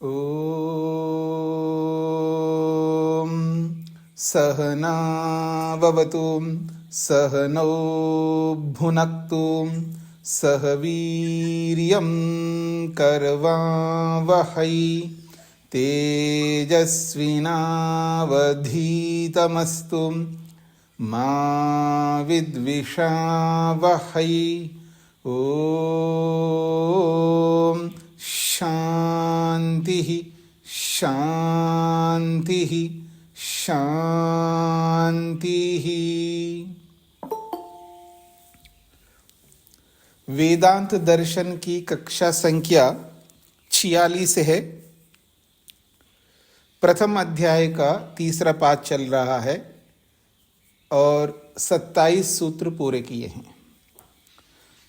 ॐ सहनाववतु सहनौ भुनक्तु सह वीर्यं करवावहै तेजस्विनावधीतमस्तु मा विद्विषावहै। ॐ शांति शांति शांति। वेदांत दर्शन की कक्षा संख्या 46 है। प्रथम अध्याय का तीसरा पाठ चल रहा है और 27 सूत्र पूरे किए हैं।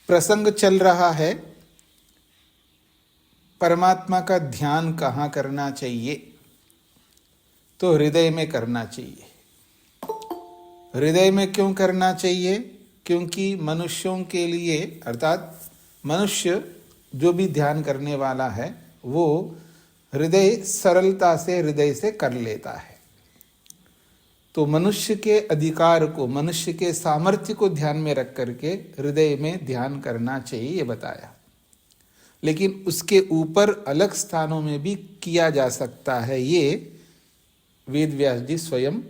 प्रसंग चल रहा है परमात्मा का ध्यान कहाँ करना चाहिए, तो हृदय में करना चाहिए। हृदय में क्यों करना चाहिए? क्योंकि मनुष्यों के लिए, अर्थात मनुष्य जो भी ध्यान करने वाला है वो हृदय सरलता से हृदय से कर लेता है। तो मनुष्य के अधिकार को, मनुष्य के सामर्थ्य को ध्यान में रख करके हृदय में ध्यान करना चाहिए, ये बताया। लेकिन उसके ऊपर अलग स्थानों में भी किया जा सकता है, ये वेद व्यास जी स्वयं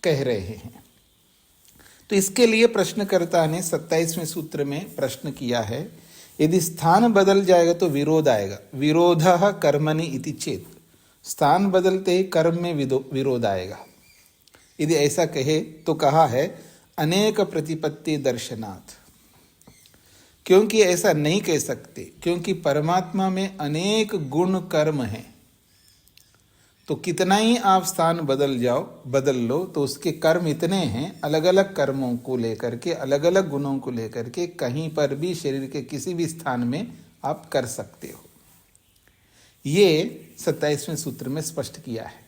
कह रहे हैं। तो इसके लिए प्रश्नकर्ता ने 27वें सूत्र में प्रश्न किया है, यदि स्थान बदल जाएगा तो विरोध आएगा। विरोधः कर्मणि इति चेत, स्थान बदलते ही कर्म में विरोध आएगा। यदि ऐसा कहे तो कहा है अनेक प्रतिपत्ति दर्शनात्, क्योंकि ऐसा नहीं कह सकते, क्योंकि परमात्मा में अनेक गुण कर्म हैं। तो कितना ही आप स्थान बदल लो तो उसके कर्म इतने हैं, अलग अलग कर्मों को लेकर के, अलग अलग गुणों को लेकर के कहीं पर भी शरीर के किसी भी स्थान में आप कर सकते हो। ये 27वें सूत्र में स्पष्ट किया है।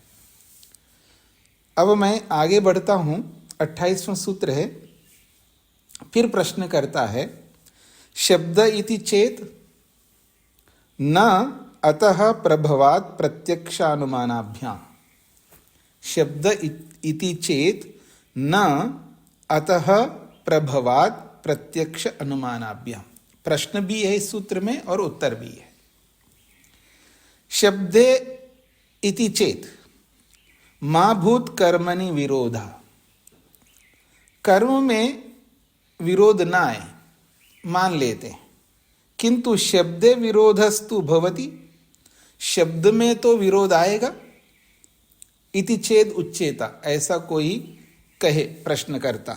अब मैं आगे बढ़ता हूं। 28वां सूत्र है। फिर प्रश्न करता है, शब्द इति चेत न अतः प्रभवात् प्रत्यक्षानुमानाभ्याम। शब्द इति चेत न अतः प्रभवात् प्रत्यक्ष अनुमानाभ्याम। प्रश्न भी है इस सूत्र में और उत्तर भी है। शब्दे इति चेत मा भूत कर्मणि विरोधा। कर्म में विरोध ना आए मान लेते हैं, किंतु शब्दे विरोधस्तु भवति, शब्द में तो विरोध आएगा। इति चेद उच्चेता, ऐसा कोई कहे प्रश्न करता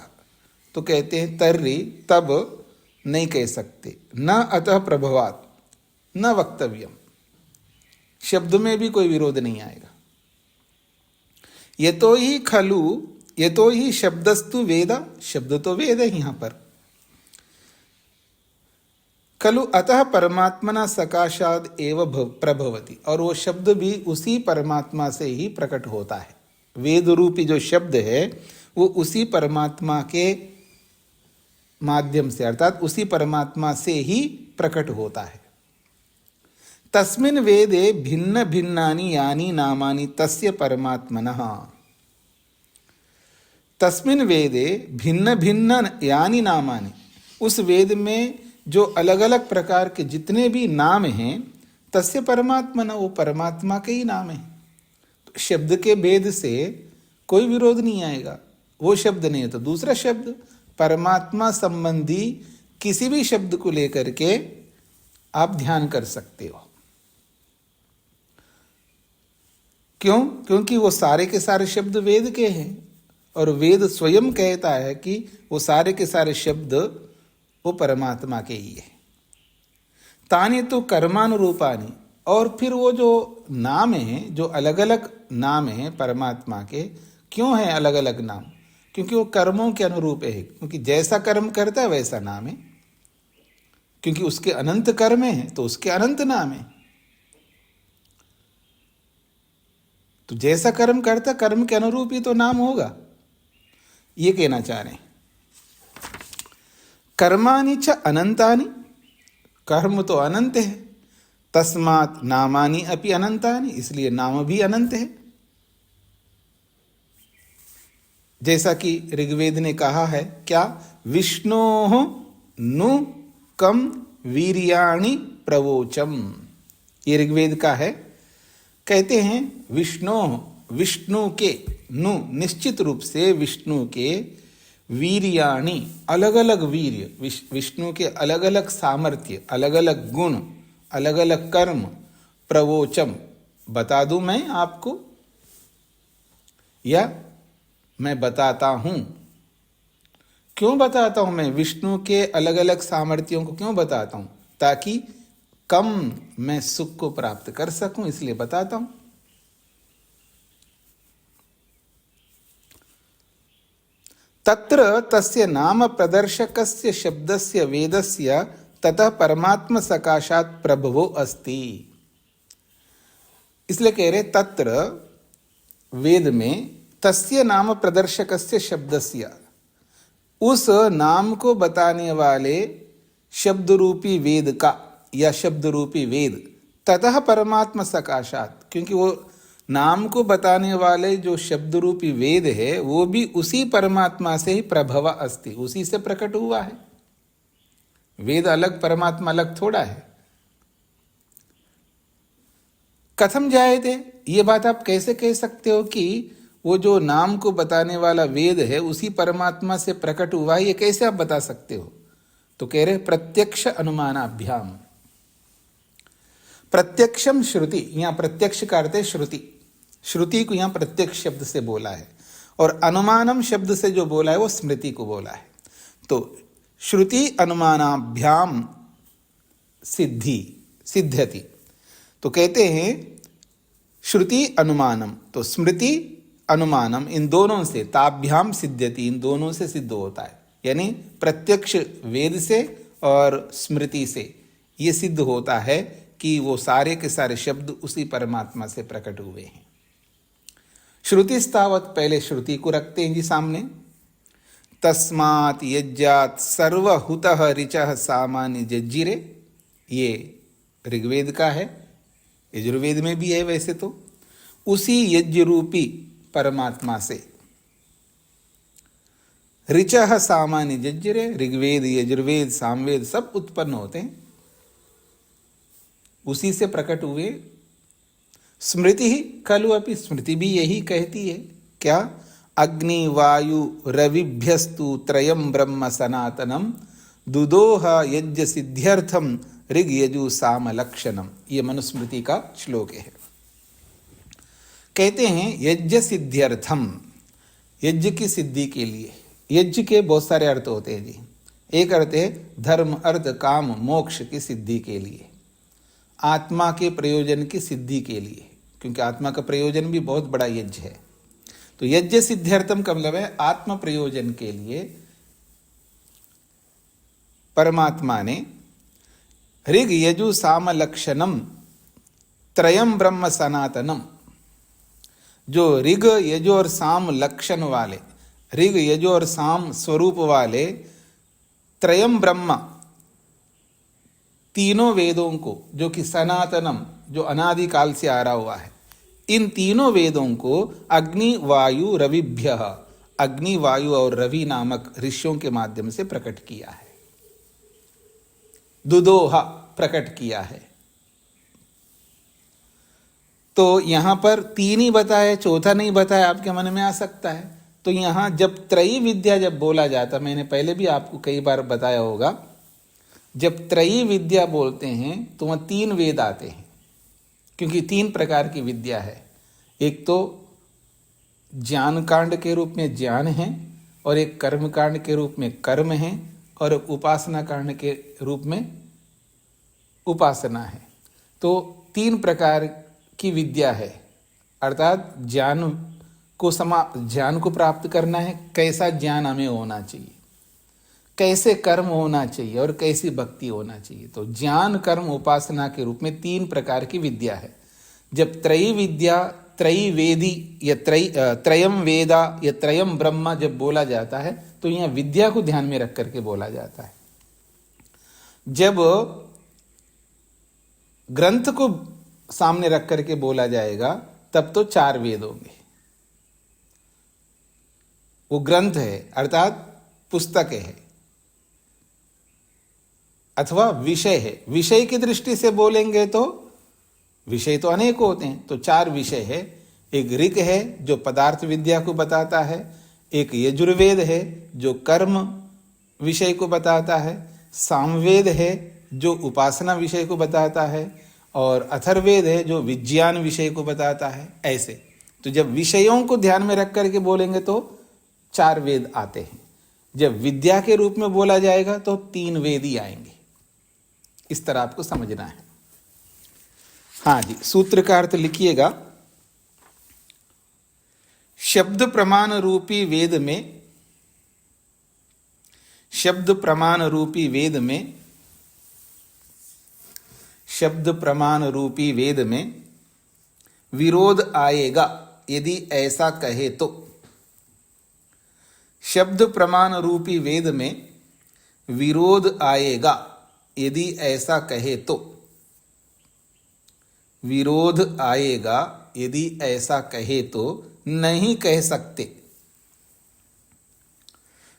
तो कहते हैं तर्हि, तब नहीं कह सकते। न अतः प्रभवात् न वक्तव्यम, शब्द में भी कोई विरोध नहीं आएगा। यतो ही खलु, यतो ही शब्दस्तु वेद, शब्द तो वेद है यहाँ पर। खलु अतः परमात्मना सकाशाद एव प्रभवति, और वो शब्द भी उसी परमात्मा से ही प्रकट होता है। वेद रूपी जो शब्द है वो उसी परमात्मा के माध्यम से, अर्थात उसी परमात्मा से ही प्रकट होता है। तस्मिन् वेदे भिन्न भिन्नानि यानि नामानि तस्य परमात्मनः। तस्मिन् वेदे भिन्न भिन्न यानि नामानि, उस वेद में जो अलग अलग प्रकार के जितने भी नाम हैं, तस्य परमात्मनः, वो परमात्मा के ही नाम है। तो शब्द के भेद से कोई विरोध नहीं आएगा। वो शब्द नहीं है तो दूसरा शब्द, परमात्मा संबंधी किसी भी शब्द को लेकर के आप ध्यान कर सकते हो। क्यों? क्योंकि वो सारे के सारे शब्द वेद के हैं और वेद स्वयं कहता है कि वो सारे के सारे शब्द वो परमात्मा के ही है। तानि तो कर्मानुरूपानि, और फिर वो जो नाम हैं, जो अलग अलग नाम हैं परमात्मा के, क्यों हैं अलग अलग नाम? क्योंकि वो कर्मों के अनुरूप है। क्योंकि जैसा कर्म करता है वैसा नाम है। क्योंकि उसके अनंत कर्म हैं तो उसके अनंत नाम है। तो जैसा कर्म करता कर्म के अनुरूप ही तो नाम होगा, ये कहना चाह रहे हैं। कर्माणि च अनंतानि, कर्म तो अनंत है, तस्मात् नामानि अपि अनंतानि, इसलिए नाम भी अनंत है। जैसा कि ऋग्वेद ने कहा है, क्या, विष्णोः नु कम वीर्याणि प्रवोचम, ये ऋग्वेद का है। कहते हैं विष्णु के, नु निश्चित रूप से विष्णु के, वीर्याणि अलग अलग वीर्य, विष्णु के अलग अलग सामर्थ्य, अलग अलग गुण, अलग अलग कर्म, प्रवोचम बता दूं मैं आपको, या मैं बताता हूं। क्यों बताता हूं मैं विष्णु के अलग अलग सामर्थ्यों को, क्यों बताता हूं? ताकि कम मैं सुख को प्राप्त कर सकूं, इसलिए बताता हूं। तत्र तस्य नाम प्रदर्शकस्य शब्दस्य वेदस्य ततः परमात्म सकाशात् प्रभवो अस्ति। इसलिए कह रहे तत्र वेद में, तस्य नाम प्रदर्शकस्य शब्दस्य, उस नाम को बताने वाले शब्द रूपी वेद का, या शब्द रूपी वेद, ततः परमात्म सकाशात, क्योंकि वो नाम को बताने वाले जो शब्द रूपी वेद है वो भी उसी परमात्मा से ही प्रभव अस्ति, उसी से प्रकट हुआ है। वेद अलग, परमात्मा अलग थोड़ा है। कथम जायते, ये बात आप कैसे कह सकते हो कि वो जो नाम को बताने वाला वेद है उसी परमात्मा से प्रकट हुआ है, ये कैसे आप बता सकते हो? तो कह रहे प्रत्यक्ष अनुमानाभ्याम। प्रत्यक्षम श्रुति, यहां प्रत्यक्ष का अर्थ है श्रुति, श्रुति को यहां प्रत्यक्ष शब्द से बोला है, और अनुमानम शब्द से जो बोला है वो स्मृति को बोला है। तो श्रुति अनुमानाभ्याम सिद्ध्यति, तो कहते हैं श्रुति अनुमानम, तो स्मृति अनुमानम, इन दोनों से, ताभ्याम सिद्ध्यति, इन दोनों से सिद्ध होता है। यानी प्रत्यक्ष वेद से और स्मृति से ये सिद्ध होता है कि वो सारे के सारे शब्द उसी परमात्मा से प्रकट हुए हैं। श्रुति स्थावत, पहले श्रुति को रखते हैं जी सामने। तस्मात् यज्जात सर्वहुतः ऋचः सामान्य जज्जिरे, ये ऋग्वेद का है, यजुर्वेद में भी है वैसे तो। उसी यज्ञ रूपी परमात्मा से ऋचः सामान्य जज्जिरे, ऋग्वेद यजुर्वेद सामवेद सब उत्पन्न होते हैं, उसी से प्रकट हुए। स्मृति ही खलु अपि, स्मृति भी यही कहती है, क्या, अग्नि वायु रविभ्यस्तु त्रयं ब्रह्म सनातनम दुदोह यज्ञ सिद्ध्यर्थम ऋग यजु साम लक्षणम, ये मनुस्मृति का श्लोक है। कहते हैं यज्ञ सिद्ध्यर्थम, यज्ञ की सिद्धि के लिए। यज्ञ के बहुत सारे अर्थ होते हैं जी। एक अर्थ है धर्म अर्थ काम मोक्ष की सिद्धि के लिए, आत्मा के प्रयोजन की सिद्धि के लिए, क्योंकि आत्मा का प्रयोजन भी बहुत बड़ा यज्ञ है। तो यज्ञ सिद्ध्यर्थम का मतलब है आत्म प्रयोजन के लिए परमात्मा ने ऋग यजु साम लक्षणम त्रयम ब्रह्म सनातनम, जो ऋग यजु और साम लक्षण वाले, ऋग यजु और साम स्वरूप वाले त्रयम ब्रह्म, तीनों वेदों को, जो कि सनातनम, जो अनादिकाल से आ रहा हुआ है, इन तीनों वेदों को अग्नि वायु रविभ्य, अग्नि वायु और रवि नामक ऋषियों के माध्यम से प्रकट किया है, दुदोहा प्रकट किया है। तो यहां पर तीन ही बताया, चौथा नहीं बताया, आपके मन में आ सकता है। तो यहां जब त्रयी विद्या जब बोला जाता, मैंने पहले भी आपको कई बार बताया होगा, जब त्रयी विद्या बोलते हैं तो वह तीन वेद आते हैं, क्योंकि तीन प्रकार की विद्या है। एक तो ज्ञान कांड के रूप में ज्ञान है, और एक कर्म कांड के रूप में कर्म है, और उपासना कांड के रूप में उपासना है। तो तीन प्रकार की विद्या है, अर्थात ज्ञान को प्राप्त करना है, कैसा ज्ञान हमें होना चाहिए, कैसे कर्म होना चाहिए और कैसी भक्ति होना चाहिए। तो ज्ञान कर्म उपासना के रूप में तीन प्रकार की विद्या है। जब त्रयी विद्या, त्रयी वेदी या त्रयम वेदा या त्रयम ब्रह्म जब बोला जाता है तो यहाँ विद्या को ध्यान में रख करके बोला जाता है। जब ग्रंथ को सामने रख करके बोला जाएगा तब तो 4 वेद होंगे। वो ग्रंथ है अर्थात पुस्तक है अथवा विषय है। विषय की दृष्टि से बोलेंगे तो विषय तो अनेक होते हैं, तो 4 विषय है। एक ऋग है जो पदार्थ विद्या को बताता है, एक यजुर्वेद है जो कर्म विषय को बताता है, सामवेद है जो उपासना विषय को बताता है, और अथर्ववेद है जो विज्ञान विषय को बताता है। ऐसे तो जब विषयों को ध्यान में रख करके बोलेंगे तो 4 वेद आते हैं। जब विद्या के रूप में बोला जाएगा तो 3 वेद ही आएंगे। इस तरह आपको समझना है। हाँ जी, सूत्र का अर्थ लिखिएगा। शब्द प्रमाण रूपी वेद में, शब्द प्रमाण रूपी वेद में, शब्द प्रमाण रूपी वेद में विरोध आएगा यदि ऐसा कहे तो। शब्द प्रमाण रूपी वेद में विरोध आएगा यदि ऐसा कहे तो। विरोध आएगा यदि ऐसा कहे तो नहीं कह सकते।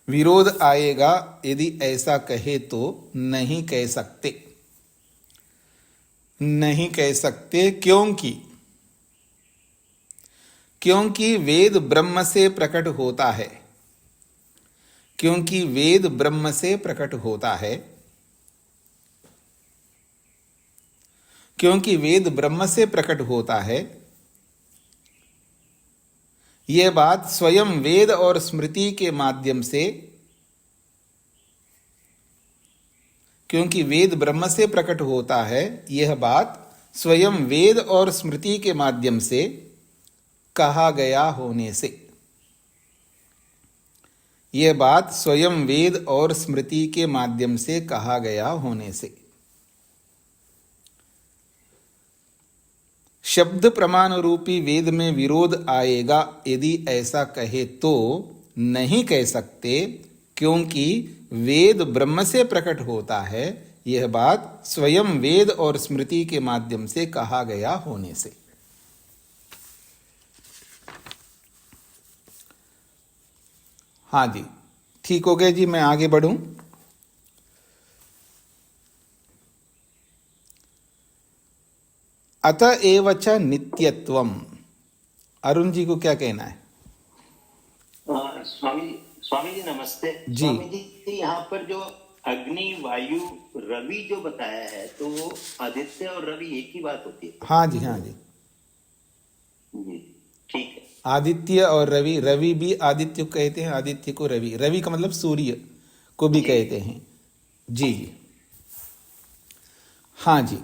विरोध आएगा यदि ऐसा कहे तो नहीं कह सकते। नहीं कह सकते क्योंकि वेद ब्रह्म से प्रकट होता है। क्योंकि वेद ब्रह्म से प्रकट होता है। क्योंकि वेद ब्रह्म से प्रकट होता है। यह बात स्वयं वेद और स्मृति के माध्यम से, क्योंकि वेद ब्रह्म से प्रकट होता है, यह बात स्वयं वेद और स्मृति के माध्यम से कहा गया होने से। यह बात स्वयं वेद और स्मृति के माध्यम से कहा गया होने से। शब्द प्रमाण रूपी वेद में विरोध आएगा यदि ऐसा कहे तो नहीं कह सकते, क्योंकि वेद ब्रह्म से प्रकट होता है। यह बात स्वयं वेद और स्मृति के माध्यम से कहा गया होने से। हाँ जी, ठीक हो गया जी। मैं आगे बढ़ूं। अतएव च नित्यत्वम। अरुण जी को क्या कहना है? स्वामी जी नमस्ते जी। स्वामी जी, यहाँ पर जो अग्नि वायु रवि जो बताया है, तो वो आदित्य और रवि एक ही बात होती है? हाँ जी, हाँ जी, ठीक है। आदित्य और रवि, रवि भी आदित्य को कहते हैं, आदित्य को रवि, रवि का मतलब सूर्य को भी कहते हैं। जी जी, हाँ जी।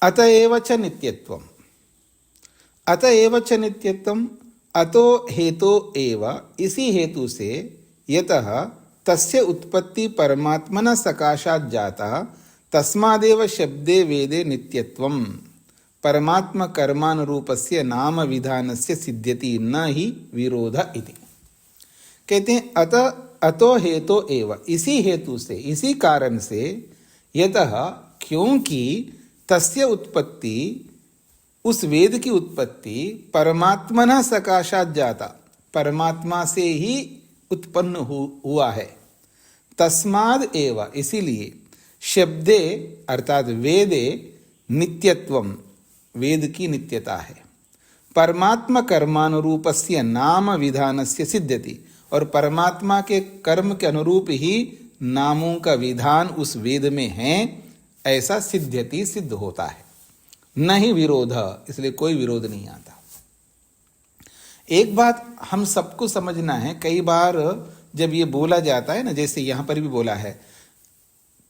अतएव च नित्यत्वम। अतएव च नित्यत्वम, अतो हेतु एव, इसी हेतु से, यतः तस्य उत्पत्ति परमात्मना सकाशात् जाता तस्मादेव शब्दे वेदे नित्यत्वम परमात्म कर्मानुरूपस्य नाम विधानस्य सिद्ध्यति न हि विरोध इति। कहते हैं अतो हेतु एव, इसी हेतु से, इसी कारण से, यतः क्योंकि तस्य उत्पत्ति, उस वेद की उत्पत्ति परमात्मना सकाशात् जाता, परमात्मा से ही उत्पन्न हुआ है। तस्माद् एव, इसीलिए, शब्दे अर्थात वेदे नित्यत्वम, वेद की नित्यता है। परमात्मा कर्मानुरूपस्य नाम विधानस्य सिद्ध्यति, और परमात्मा के कर्म के अनुरूप ही नामों का विधान उस वेद में है, ऐसा सिद्ध्यति, सिद्ध होता है। नहीं विरोध, इसलिए कोई विरोध नहीं आता। एक बात हम सबको समझना है, कई बार जब ये बोला जाता है ना, जैसे यहाँ पर भी बोला है,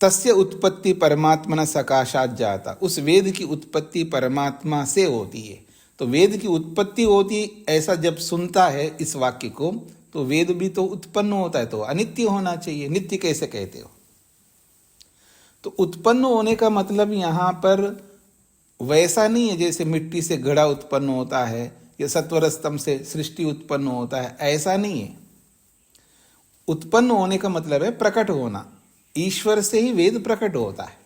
तस्य उत्पत्ति परमात्मना सकाशात् जाता, उस वेद की उत्पत्ति परमात्मा से होती है। तो वेद की उत्पत्ति होती, ऐसा जब सुनता है इस वाक्य को, तो वेद भी तो उत्पन्न होता है, तो अनित्य होना चाहिए। नित्य कैसे कहते हो? तो उत्पन्न होने का मतलब यहाँ पर वैसा नहीं है जैसे मिट्टी से घड़ा उत्पन्न होता है या सत्वर स्तंभ से सृष्टि उत्पन्न होता है, ऐसा नहीं है। उत्पन्न होने का मतलब है प्रकट होना। ईश्वर से ही वेद प्रकट होता है।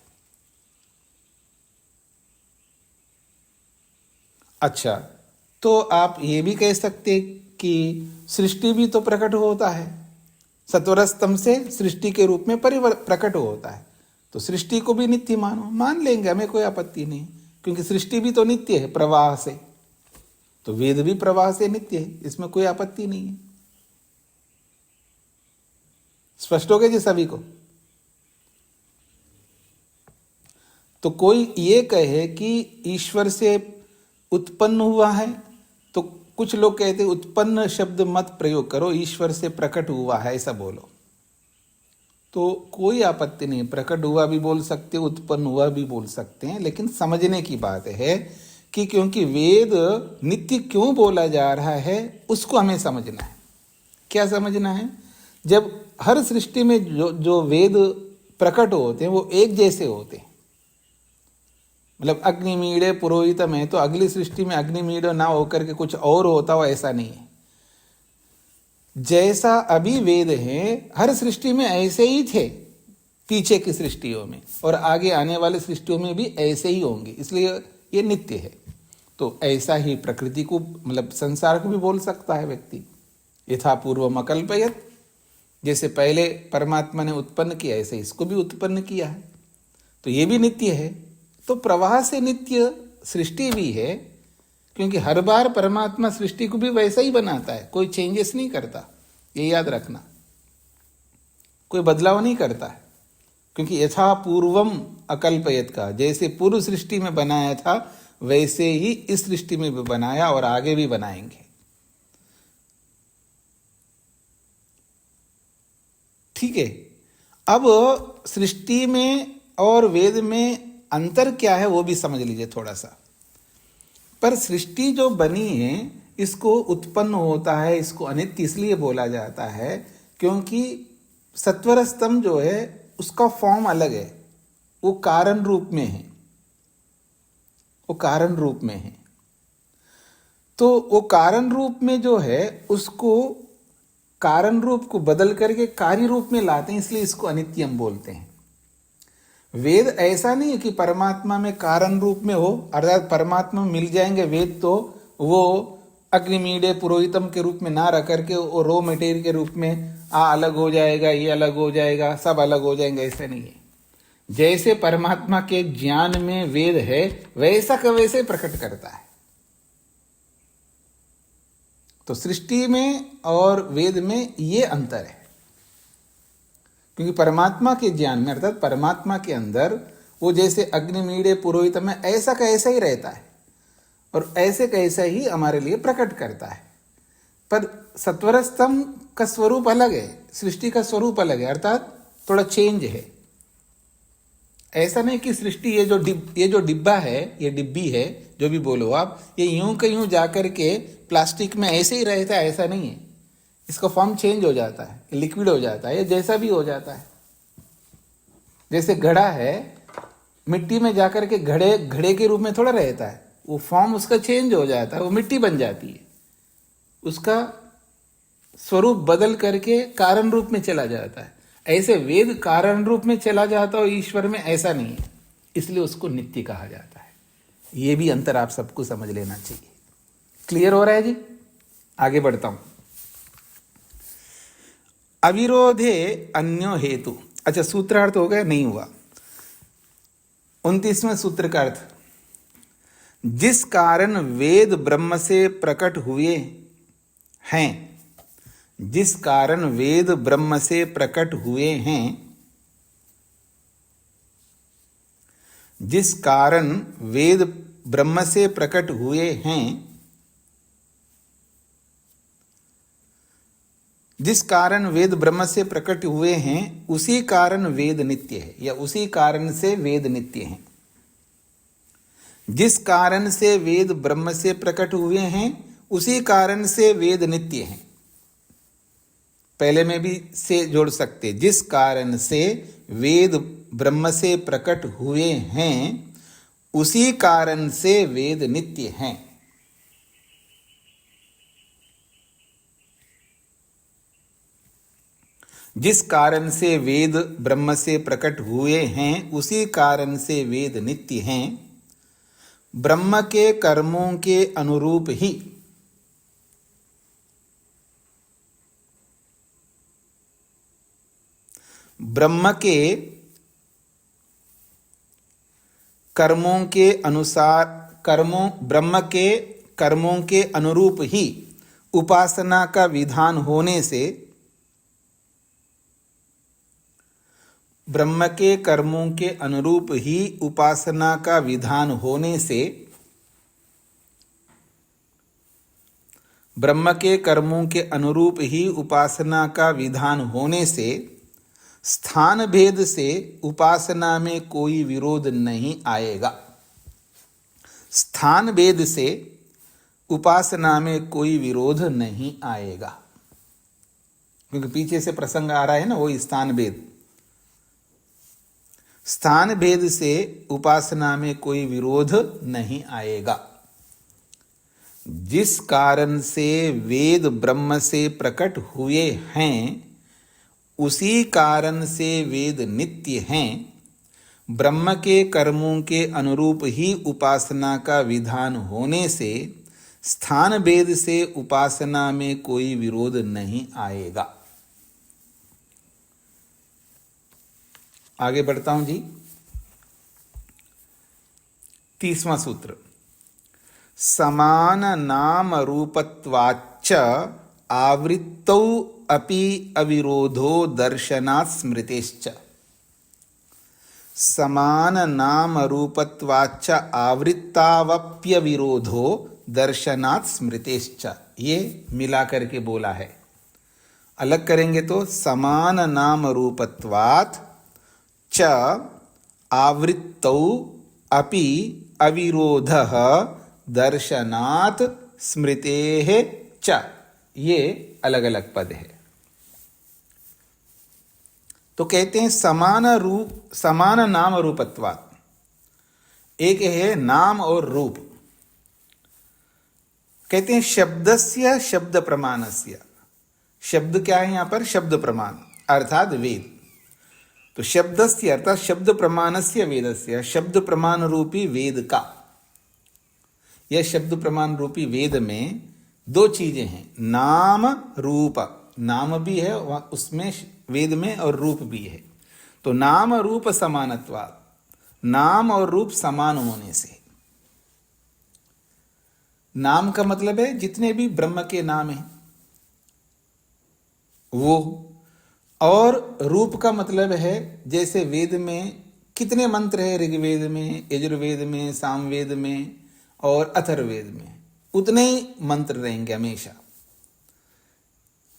अच्छा, तो आप ये भी कह सकते कि सृष्टि भी तो प्रकट होता है, सत्वरस्तम से सृष्टि के रूप में प्रकट होता है, तो सृष्टि को भी नित्य मानो, मान लेंगे, हमें कोई आपत्ति नहीं, क्योंकि सृष्टि भी तो नित्य है प्रवाह से, तो वेद भी प्रवाह से नित्य है, इसमें कोई आपत्ति नहीं है। स्पष्ट हो गया जी सभी को? तो कोई ये कहे कि ईश्वर से उत्पन्न हुआ है, तो कुछ लोग कहते उत्पन्न शब्द मत प्रयोग करो, ईश्वर से प्रकट हुआ है ऐसा बोलो, तो कोई आपत्ति नहीं, प्रकट हुआ भी बोल सकते, उत्पन्न हुआ भी बोल सकते हैं, लेकिन समझने की बात है कि क्योंकि वेद नित्य क्यों बोला जा रहा है उसको हमें समझना है। क्या समझना है? जब हर सृष्टि में जो वेद प्रकट होते हैं वो एक जैसे होते हैं, मतलब अग्निमीड़े पुरोहितम है, तो अगली सृष्टि में अग्निमीड़ ना होकर के कुछ और होता हो ऐसा नहीं है। जैसा अभी वेद हैं हर सृष्टि में ऐसे ही थे पीछे की सृष्टियों में, और आगे आने वाले सृष्टियों में भी ऐसे ही होंगे, इसलिए ये नित्य है। तो ऐसा ही प्रकृति को, मतलब संसार को भी बोल सकता है व्यक्ति, यथा पूर्वम अकल्पयत, जैसे पहले परमात्मा ने उत्पन्न किया ऐसे इसको भी उत्पन्न किया है, तो ये भी नित्य है। तो प्रवाह से नित्य सृष्टि भी है, क्योंकि हर बार परमात्मा सृष्टि को भी वैसा ही बनाता है, कोई चेंजेस नहीं करता, ये याद रखना, कोई बदलाव नहीं करता है, क्योंकि यथा पूर्वम अकल्पयत का, जैसे पूर्व सृष्टि में बनाया था वैसे ही इस सृष्टि में भी बनाया और आगे भी बनाएंगे। ठीक है, अब सृष्टि में और वेद में अंतर क्या है वो भी समझ लीजिए थोड़ा सा। पर सृष्टि जो बनी है इसको उत्पन्न होता है, इसको अनित्य इसलिए बोला जाता है क्योंकि सत्वर स्तंभ जो है उसका फॉर्म अलग है, वो कारण रूप में है, वो कारण रूप में है। तो वो कारण रूप में जो है उसको कारण रूप को बदल करके कार्य रूप में लाते हैं, इसलिए इसको अनित्यम बोलते हैं। वेद ऐसा नहीं है कि परमात्मा में कारण रूप में हो, अर्थात परमात्मा में मिल जाएंगे वेद, तो वो अग्निमीड़े पुरोहितम के रूप में ना रख करके वो रॉ मटेरियल के रूप में अलग हो जाएगा, ये अलग हो जाएगा, सब अलग हो जाएंगे, ऐसा नहीं है। जैसे परमात्मा के ज्ञान में वेद है वैसा का वैसे प्रकट करता है। तो सृष्टि में और वेद में ये अंतर है, क्योंकि परमात्मा के ज्ञान में अर्थात परमात्मा के अंदर वो जैसे अग्निमीड़े पुरोहित में ऐसा का ऐसा ही रहता है और ऐसे का ऐसा ही हमारे लिए प्रकट करता है। पर सत्वर स्तंभ का स्वरूप अलग है, सृष्टि का स्वरूप अलग है, अर्थात थोड़ा चेंज है। ऐसा नहीं कि सृष्टि ये जो डिब्बा है, ये डिब्बी है, जो भी बोलो आप, ये यूं का यूं जाकर के प्लास्टिक में ऐसे ही रहता है, ऐसा नहीं है। इसका फॉर्म चेंज हो जाता है, लिक्विड हो जाता है, ये जैसा भी हो जाता है। जैसे घड़ा है, मिट्टी में जाकर के घड़े के रूप में थोड़ा रहता है, वो फॉर्म उसका चेंज हो जाता है, वो मिट्टी बन जाती है, उसका स्वरूप बदल करके कारण रूप में चला जाता है। ऐसे वेद कारण रूप में चला जाता हो, ईश्वर में ऐसा नहीं है, इसलिए उसको नित्य कहा जाता है। ये भी अंतर आप सबको समझ लेना चाहिए। क्लियर हो रहा है जी? आगे बढ़ता हूं। अविरोधे अन्यो हेतु, अच्छा सूत्रार्थ हो गया? नहीं हुआ। 29वें सूत्र का अर्थ, जिस कारण वेद ब्रह्म से प्रकट हुए हैं, जिस कारण वेद ब्रह्म से प्रकट हुए हैं, जिस कारण वेद ब्रह्म से प्रकट हुए हैं, जिस कारण वेद ब्रह्म से प्रकट हुए हैं, उसी कारण वेद नित्य है, या उसी कारण से वेद नित्य है। जिस कारण से वेद ब्रह्म से प्रकट हुए हैं उसी कारण से वेद नित्य है। पहले में भी से जोड़ सकते, जिस कारण से वेद ब्रह्म से प्रकट हुए हैं उसी कारण से वेद नित्य हैं। जिस कारण से वेद ब्रह्म से प्रकट हुए हैं उसी कारण से वेद नित्य हैं। ब्रह्म के कर्मों के अनुरूप ही ब्रह्म के कर्मों के अनुसार ब्रह्म के कर्मों के अनुरूप ही उपासना का विधान होने से ब्रह्म के कर्मों के अनुरूप ही उपासना का विधान होने से ब्रह्म के कर्मों के अनुरूप ही उपासना का विधान होने से स्थान भेद से उपासना में कोई विरोध नहीं आएगा। स्थान भेद से उपासना में कोई विरोध नहीं आएगा, क्योंकि पीछे से प्रसंग आ रहा है ना, वो स्थान भेद। स्थान भेद से उपासना में कोई विरोध नहीं आएगा। जिस कारण से वेद ब्रह्म से प्रकट हुए हैं, उसी कारण से वेद नित्य हैं। ब्रह्म के कर्मों के अनुरूप ही उपासना का विधान होने से स्थान भेद से उपासना में कोई विरोध नहीं आएगा। आगे बढ़ता हूं जी। 30वां सूत्र, समान नाम रूपत्वाच्च आवृत्तौ अपि अविरोधो दर्शनात् स्मृतेश्च। समान नाम रूपत्वाच्च आवृत्तावप्यविरोधो दर्शनात् स्मृतेश्च। ये मिला करके बोला है। अलग करेंगे तो समान नाम रूपत्वात् च आवृत्तौ अपि अविरोधः दर्शनात् स्मृतेः च। ये अलग अलग पद है। तो कहते हैं समान नाम रूपत्वात्। एक है नाम और रूप। कहते हैं शब्दस्य शब्द प्रमाणस्य। शब्द क्या है यहां पर? शब्द प्रमाण अर्थात वेद। तो शब्दस्य अर्थात शब्द प्रमाणस्य वेदस्य, शब्द प्रमाण रूपी वेद का। यह शब्द प्रमाण रूपी वेद में दो चीजें हैं, नाम रूप। नाम भी है उसमें वेद में और रूप भी है। तो नाम रूप समानत्वात्, नाम और रूप समान होने से। नाम का मतलब है जितने भी ब्रह्म के नाम हैं वो, और रूप का मतलब है जैसे वेद में कितने मंत्र है, ऋग्वेद में, यजुर्वेद में, सामवेद में और अथर्ववेद में, उतने ही मंत्र रहेंगे हमेशा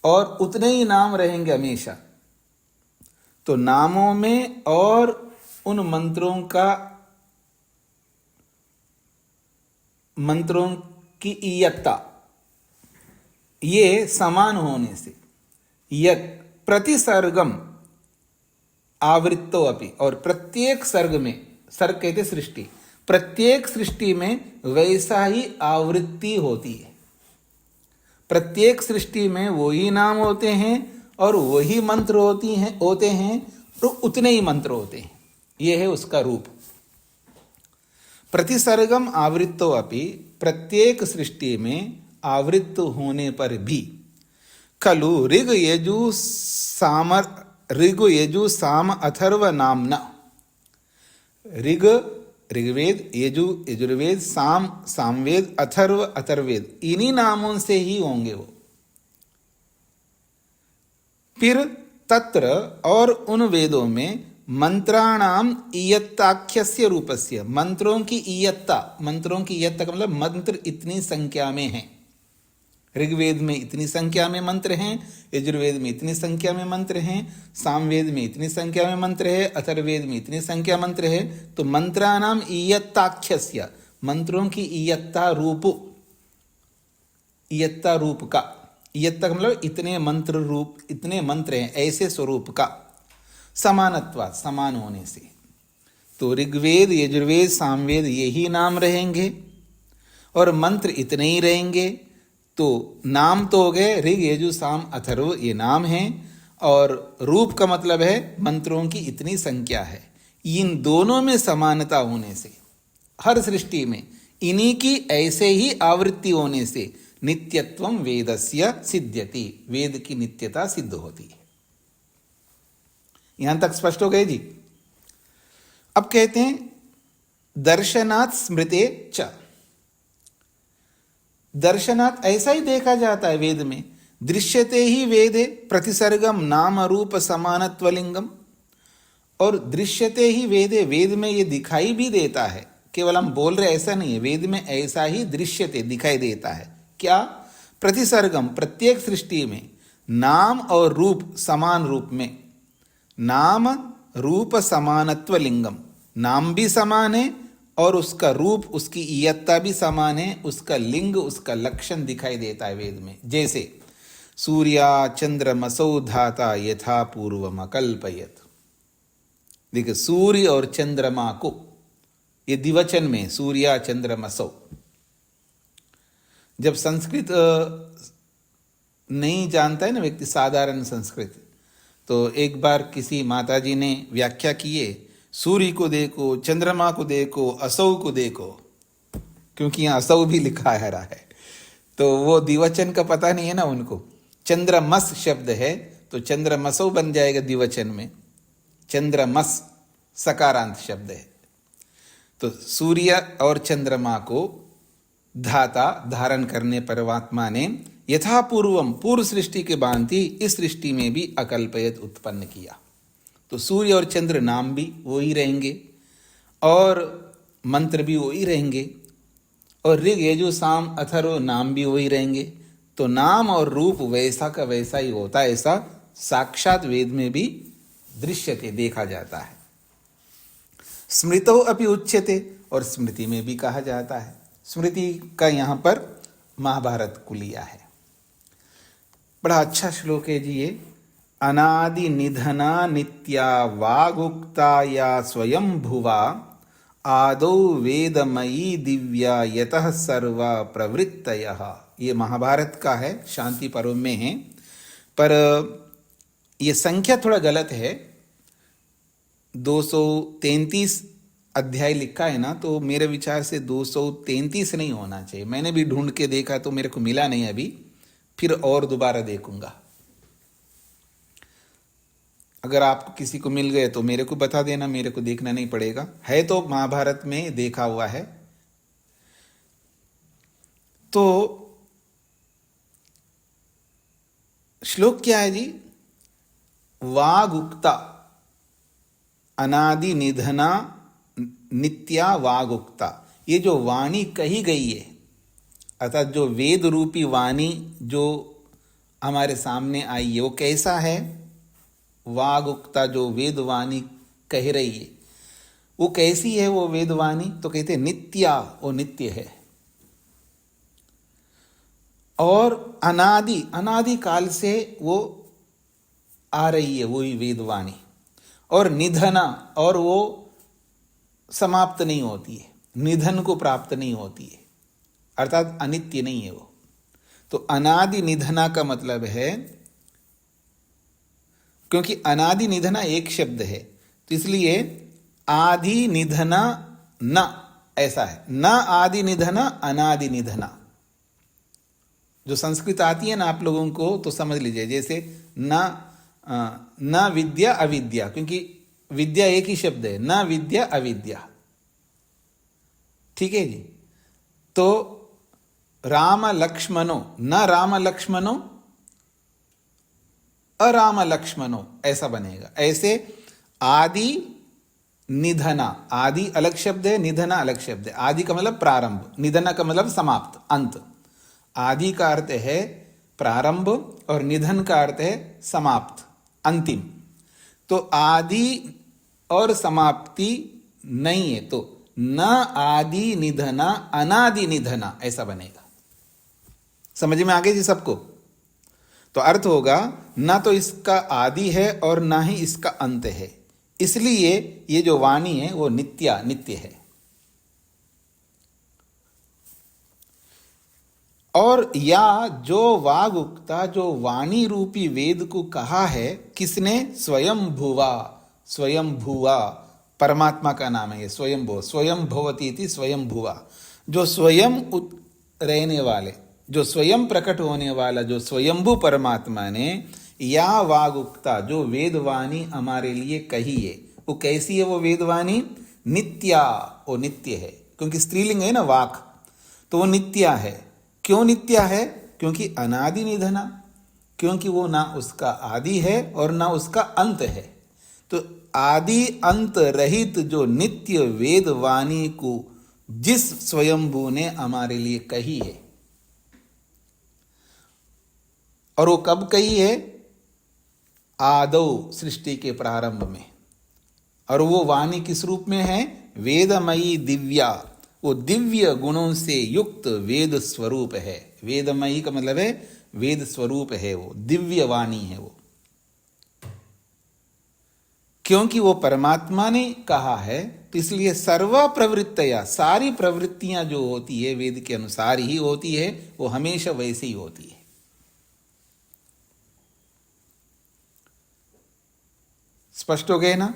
और उतने ही नाम रहेंगे हमेशा। तो नामों में और उन मंत्रों की इयत्ता ये समान होने से यत् प्रतिसर्गम आवृत्तो अपि, और प्रत्येक सर्ग में, सर्ग कहते सृष्टि, प्रत्येक सृष्टि में वैसा ही आवृत्ति होती है। प्रत्येक सृष्टि में वही नाम होते हैं और वही मंत्र होते हैं तो उतने ही मंत्र होते हैं। यह है उसका रूप। प्रतिसर्गम आवृत्तो अपि, प्रत्येक सृष्टि में आवृत्त होने पर भी खलु ऋग यजु साम अथर्व नामना। ऋग्वेद, यजुर्वेद, सामवेद, अथर्ववेद, इन्हीं नामों से ही होंगे वो। फिर तत्र और उन वेदों में मंत्राणाम इयत्ताख्यस्य रूपस्य, मंत्रों की इयत्ता का मतलब मंत्र इतनी संख्या में है। ऋग्वेद में इतनी संख्या में मंत्र हैं, यजुर्वेद में इतनी संख्या में मंत्र हैं, सामवेद में इतनी संख्या में मंत्र है, अथर्ववेद में इतनी संख्या मंत्र है। तो मंत्राणाम इयत्ताख्यस्य, मंत्रों की इयत्ता रूप का, इयत्ता मतलब इतने मंत्र रूप, इतने मंत्र हैं ऐसे स्वरूप का, समानत्वात् समान होने से। तो ऋग्वेद, यजुर्वेद, सामवेद यही नाम रहेंगे और मंत्र इतने ही रहेंगे। तो नाम तो हो गए ऋग, यजु, साम, अथर्व, ये नाम हैं, और रूप का मतलब है मंत्रों की इतनी संख्या है। इन दोनों में समानता होने से हर सृष्टि में इन्हीं की ऐसे ही आवृत्ति होने से नित्यत्वम वेदस्य सिद्ध्यति, वेद की नित्यता सिद्ध होती है। यहां तक स्पष्ट हो गए जी। अब कहते हैं दर्शनात् स्मृते च, दर्शनात् ऐसा ही देखा जाता है वेद में, दृश्यते ही वेदे प्रतिसर्गम नाम रूप समानत्वलिंगम, और दृश्यते ही वेदे, वेद में ये दिखाई भी देता है, केवल हम बोल रहे ऐसा नहीं है, वेद में ऐसा ही दृश्यते दिखाई देता है। क्या? प्रतिसर्गम, प्रत्येक सृष्टि में नाम और रूप समान रूप में, नाम रूप समानत्व लिंगम, नाम भी समान है और उसका रूप, उसकी इयत्ता भी समान है, उसका लिंग, उसका लक्षण दिखाई देता है वेद में। जैसे सूर्या चंद्रमसौ धाता यथा पूर्वम अकल्पयत, देखिए सूर्य और चंद्रमा को, ये द्विवचन में सूर्या चंद्रमसौ। जब संस्कृत नहीं जानता है ना व्यक्ति, साधारण संस्कृत, तो एक बार किसी माताजी ने व्याख्या किए, सूर्य को देखो, चंद्रमा को देखो, असौ को देखो, क्योंकि यहाँ असौ भी लिखा है रहा है, तो वो द्विवचन का पता नहीं है ना उनको। चंद्रमस शब्द है तो चंद्रमसौ बन जाएगा द्विवचन में, चंद्रमस सकारांत शब्द है। तो सूर्य और चंद्रमा को धाता, धारण करने परमात्मा ने यथा पूर्वम, पूर्व सृष्टि के भांति इस सृष्टि में भी अकल्पयत उत्पन्न किया। तो सूर्य और चंद्र नाम भी वो ही रहेंगे और मंत्र भी वो ही रहेंगे, और ऋग यजु साम अथर्व नाम भी वही रहेंगे। तो नाम और रूप वैसा का वैसा ही होता है, ऐसा साक्षात वेद में भी दृश्यते, देखा जाता है। स्मृतो अपि उच्यते, और स्मृति में भी कहा जाता है। स्मृति का यहाँ पर महाभारत को लिया है। बड़ा अच्छा श्लोक है जी ये। अनादि निधना नित्या वागुक्ता या स्वयं भुवा, आदौ वेदमयी दिव्या यतः सर्वा प्रवृत्तयः। ये महाभारत का है, शांति पर्व में है, पर ये संख्या थोड़ा गलत है। 233 अध्याय लिखा है ना, तो मेरे विचार से 233 नहीं होना चाहिए। मैंने भी ढूंढ के देखा तो मेरे को मिला नहीं अभी, फिर और दोबारा देखूंगा। अगर आपको किसी को मिल गए तो मेरे को बता देना, मेरे को देखना नहीं पड़ेगा। है तो महाभारत में देखा हुआ है। तो श्लोक क्या है जी? वागुक्ता, अनादि निधना नित्या वागुक्ता, ये जो वाणी कही गई है, अर्थात जो वेद रूपी वाणी जो हमारे सामने आई है, वो कैसा है? वागुक्ता, जो वेद वाणी कह रही है वो कैसी है? वो वेद वाणी तो कहते हैं नित्या, वो नित्य है। और अनादि, अनादि काल से वो आ रही है वही वेदवाणी। और निधना, और वो समाप्त नहीं होती है, निधन को प्राप्त नहीं होती है, अर्थात अनित्य नहीं है वो। तो अनादि निधना का मतलब है, क्योंकि अनादि निधना एक शब्द है, तो इसलिए आदि निधना न, ऐसा है। न आदि निधना, अनादि निधना। जो संस्कृत आती है ना आप लोगों को तो समझ लीजिए, जैसे न विद्या अविद्या, क्योंकि विद्या एक ही शब्द है, न विद्या अविद्या, ठीक है जी। तो राम लक्ष्मणो, न राम लक्ष्मणो, अराम लक्ष्मणो, ऐसा बनेगा। ऐसे आदि निधना, आदि अलग शब्द है, निधना अलग शब्द है। आदि का मतलब प्रारंभ, निधना का मतलब समाप्त, अंत। आदि का अर्थ है प्रारंभ और निधन का अर्थ है समाप्त, अंतिम। तो आदि और समाप्ति नहीं है, तो न आदि निधना अनादि निधना, ऐसा बनेगा। समझ में आ गई जी सबको? तो अर्थ होगा ना तो इसका आदि है और ना ही इसका अंत है, इसलिए ये जो वाणी है वो नित्या, नित्य है। और या जो वागुक्ता, जो वाणी रूपी वेद को कहा है, किसने? स्वयं भुवा, स्वयं भुवा, परमात्मा का नाम है ये स्वयं भुव, स्वयं भवती थी स्वयं भुवा। जो स्वयं रहने वाले, जो स्वयं प्रकट होने वाला, जो स्वयंभू परमात्मा ने या वाग उक्ता, जो वेदवाणी हमारे लिए कही है, वो कैसी है? वो वेदवाणी नित्या, वो नित्य है, क्योंकि स्त्रीलिंग है ना वाक, तो वो नित्या है। क्यों नित्या है? क्योंकि अनादि निधना, क्योंकि वो ना उसका आदि है और ना उसका अंत है। तो आदि अंत रहित जो नित्य वेदवाणी को जिस स्वयंभू ने हमारे लिए कही है, और वो कब कही है? आदौ, सृष्टि के प्रारंभ में। और वो वाणी किस रूप में है? वेदमयी दिव्या, वो दिव्य गुणों से युक्त वेद स्वरूप है। वेदमयी का मतलब है वेद स्वरूप है, वो दिव्य वाणी है वो। क्योंकि वो परमात्मा ने कहा है, तो इसलिए सर्व प्रवृत्तियां, सारी प्रवृत्तियां जो होती है वेद के अनुसार ही होती है, वो हमेशा वैसी ही होती है। स्पष्ट हो गए ना?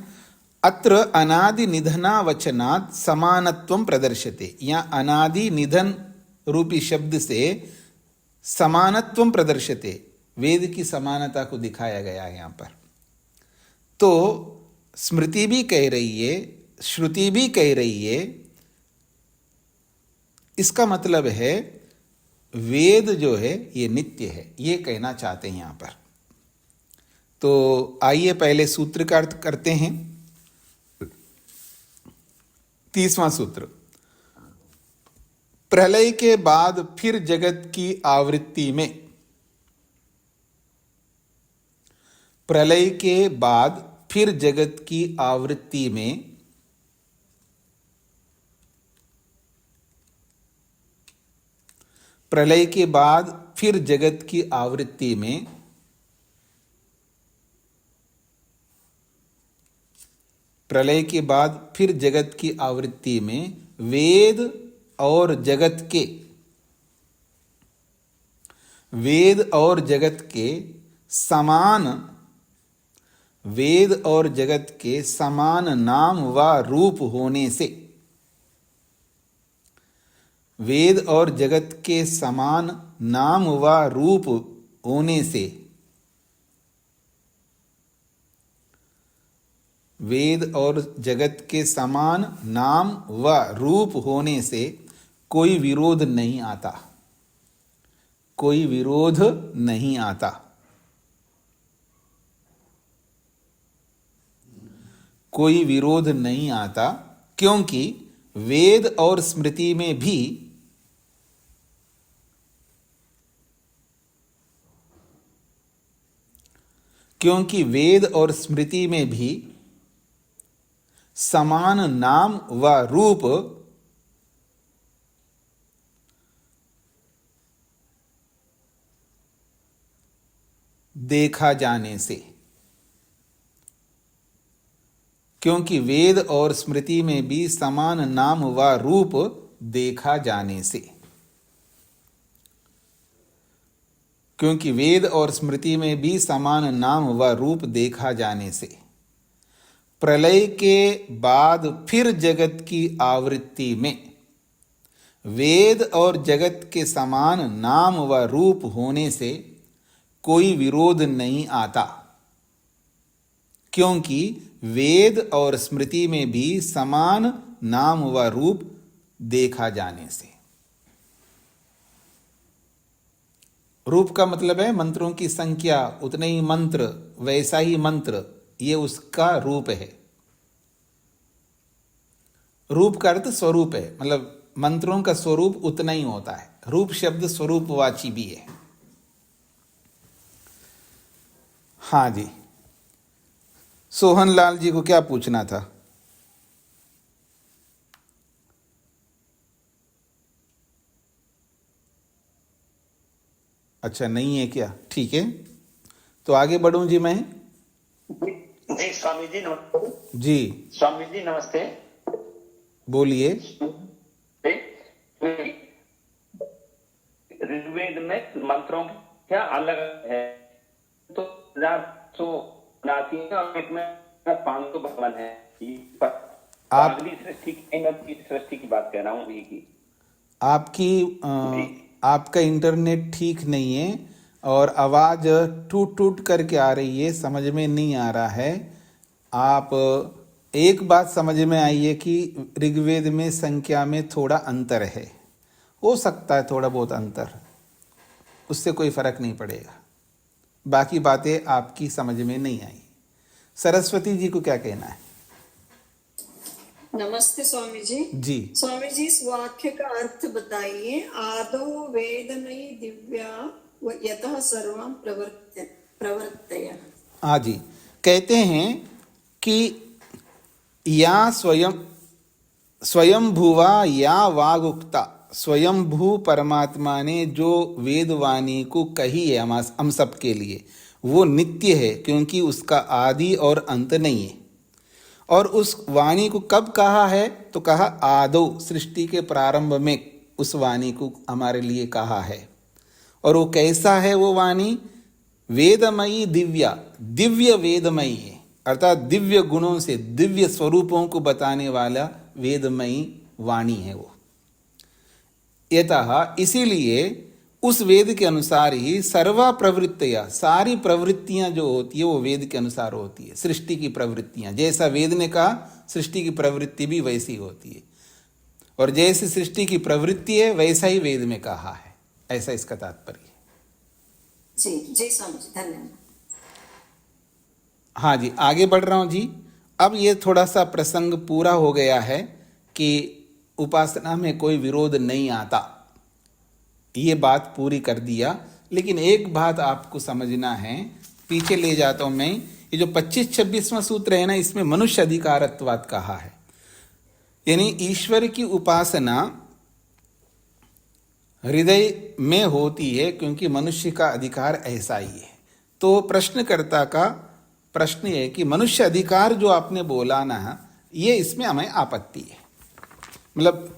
अत्र अनादि निधना वचनात् समानत्वं प्रदर्श्यते। यहाँ अनादि निधन रूपी शब्द से समानत्वं प्रदर्श्यते, वेद की समानता को दिखाया गया है यहाँ पर। तो स्मृति भी कह रही है, श्रुति भी कह रही है, इसका मतलब है वेद जो है ये नित्य है, ये कहना चाहते हैं यहाँ पर। तो आइए पहले सूत्र का अर्थ करते हैं। 30वां सूत्र, प्रलय के बाद फिर जगत की आवृत्ति में, प्रलय के बाद फिर जगत की आवृत्ति में प्रलय के बाद फिर जगत की आवृत्ति में प्रलय के बाद फिर जगत की आवृत्ति में वेद और जगत के, वेद और जगत के समान, वेद और जगत के समान नाम व रूप होने से, वेद और जगत के समान नाम व रूप होने से, वेद और जगत के समान नाम व रूप होने से कोई विरोध नहीं आता, कोई विरोध नहीं आता। कोई विरोध नहीं आता, क्योंकि वेद और स्मृति में भी क्योंकि वेद और स्मृति में भी समान नाम व रूप देखा जाने से, क्योंकि वेद और स्मृति में भी समान नाम व रूप देखा जाने से, क्योंकि वेद और स्मृति में भी समान नाम व रूप देखा जाने से प्रलय के बाद फिर जगत की आवृत्ति में वेद और जगत के समान नाम व रूप होने से कोई विरोध नहीं आता, क्योंकि वेद और स्मृति में भी समान नाम व रूप देखा जाने से। रूप का मतलब है मंत्रों की संख्या, उतने ही मंत्र, वैसा ही मंत्र, ये उसका रूप है। रूप का अर्थ स्वरूप है, मतलब मंत्रों का स्वरूप उतना ही होता है। रूप शब्द स्वरूपवाची भी है। हाँ जी, सोहनलाल जी को क्या पूछना था? अच्छा, नहीं है क्या? ठीक है, तो आगे बढ़ूं जी मैं। जी स्वामी जी नमस्ते। जी स्वामी जी नमस्ते। बोलिए। ऋग्वेद में मंत्रों क्या अलग है? तो 1979 और इसमें 552 है। आप अगली सृष्टि की, सृष्टि की बात कर रहा हूँ, की आपका इंटरनेट ठीक नहीं है और आवाज़ टूट टूट करके आ रही है, समझ में नहीं आ रहा है। आप एक बात समझ में आई है कि ऋग्वेद में संख्या में थोड़ा अंतर है, हो सकता है थोड़ा बहुत अंतर, उससे कोई फर्क नहीं पड़ेगा। बाकी बातें आपकी समझ में नहीं आई। सरस्वती जी को क्या कहना है? नमस्ते स्वामी जी। जी स्वामी जी, इस वाक्य का अर्थ बताइए। आदौ वेदमयी दिव्या यतः सर्वं प्रवर्तय। हाँ जी, कहते हैं कि या स्वयंभुवा या वागुक्ता, स्वयंभू परमात्मा ने जो वेदवाणी को कही है हम सब के लिए, वो नित्य है क्योंकि उसका आदि और अंत नहीं है। और उस वाणी को कब कहा है? तो कहा आदो, सृष्टि के प्रारंभ में उस वाणी को हमारे लिए कहा है। और वो कैसा है वो वाणी? वेदमयी दिव्या, दिव्य वेदमयी है, अर्थात दिव्य गुणों से, दिव्य स्वरूपों को बताने वाला वेदमयी वाणी है वो। यतः, इसीलिए उस वेद के अनुसार ही सर्वा प्रवृत्तियाँ, सारी प्रवृत्तियाँ जो होती है वो वेद के अनुसार होती है। सृष्टि की प्रवृत्तियाँ, जैसा वेद ने कहा सृष्टि की प्रवृत्ति भी वैसी होती है, और जैसी सृष्टि की प्रवृत्ति है वैसा ही वेद में कहा है, ऐसा इसका तात्पर्य है। जी जी स्वामी जी, धन्यवाद। हाँ जी, आगे बढ़ रहा हूँ जी। अब ये थोड़ा सा प्रसंग पूरा हो गया है कि उपासना में कोई विरोध नहीं आता, ये बात पूरी कर दिया। लेकिन एक बात आपको समझना है, पीछे ले जाता हूँ मैं। ये जो 25-26वां सूत्र है ना, इसमें मनुष्य अधिकारत्वात् कहा है, यानी ईश्वर की उपासना हृदय में होती है क्योंकि मनुष्य का अधिकार ऐसा ही है। तो प्रश्नकर्ता का प्रश्न है कि मनुष्य अधिकार जो आपने बोला ना, ये इसमें हमें आपत्ति है। मतलब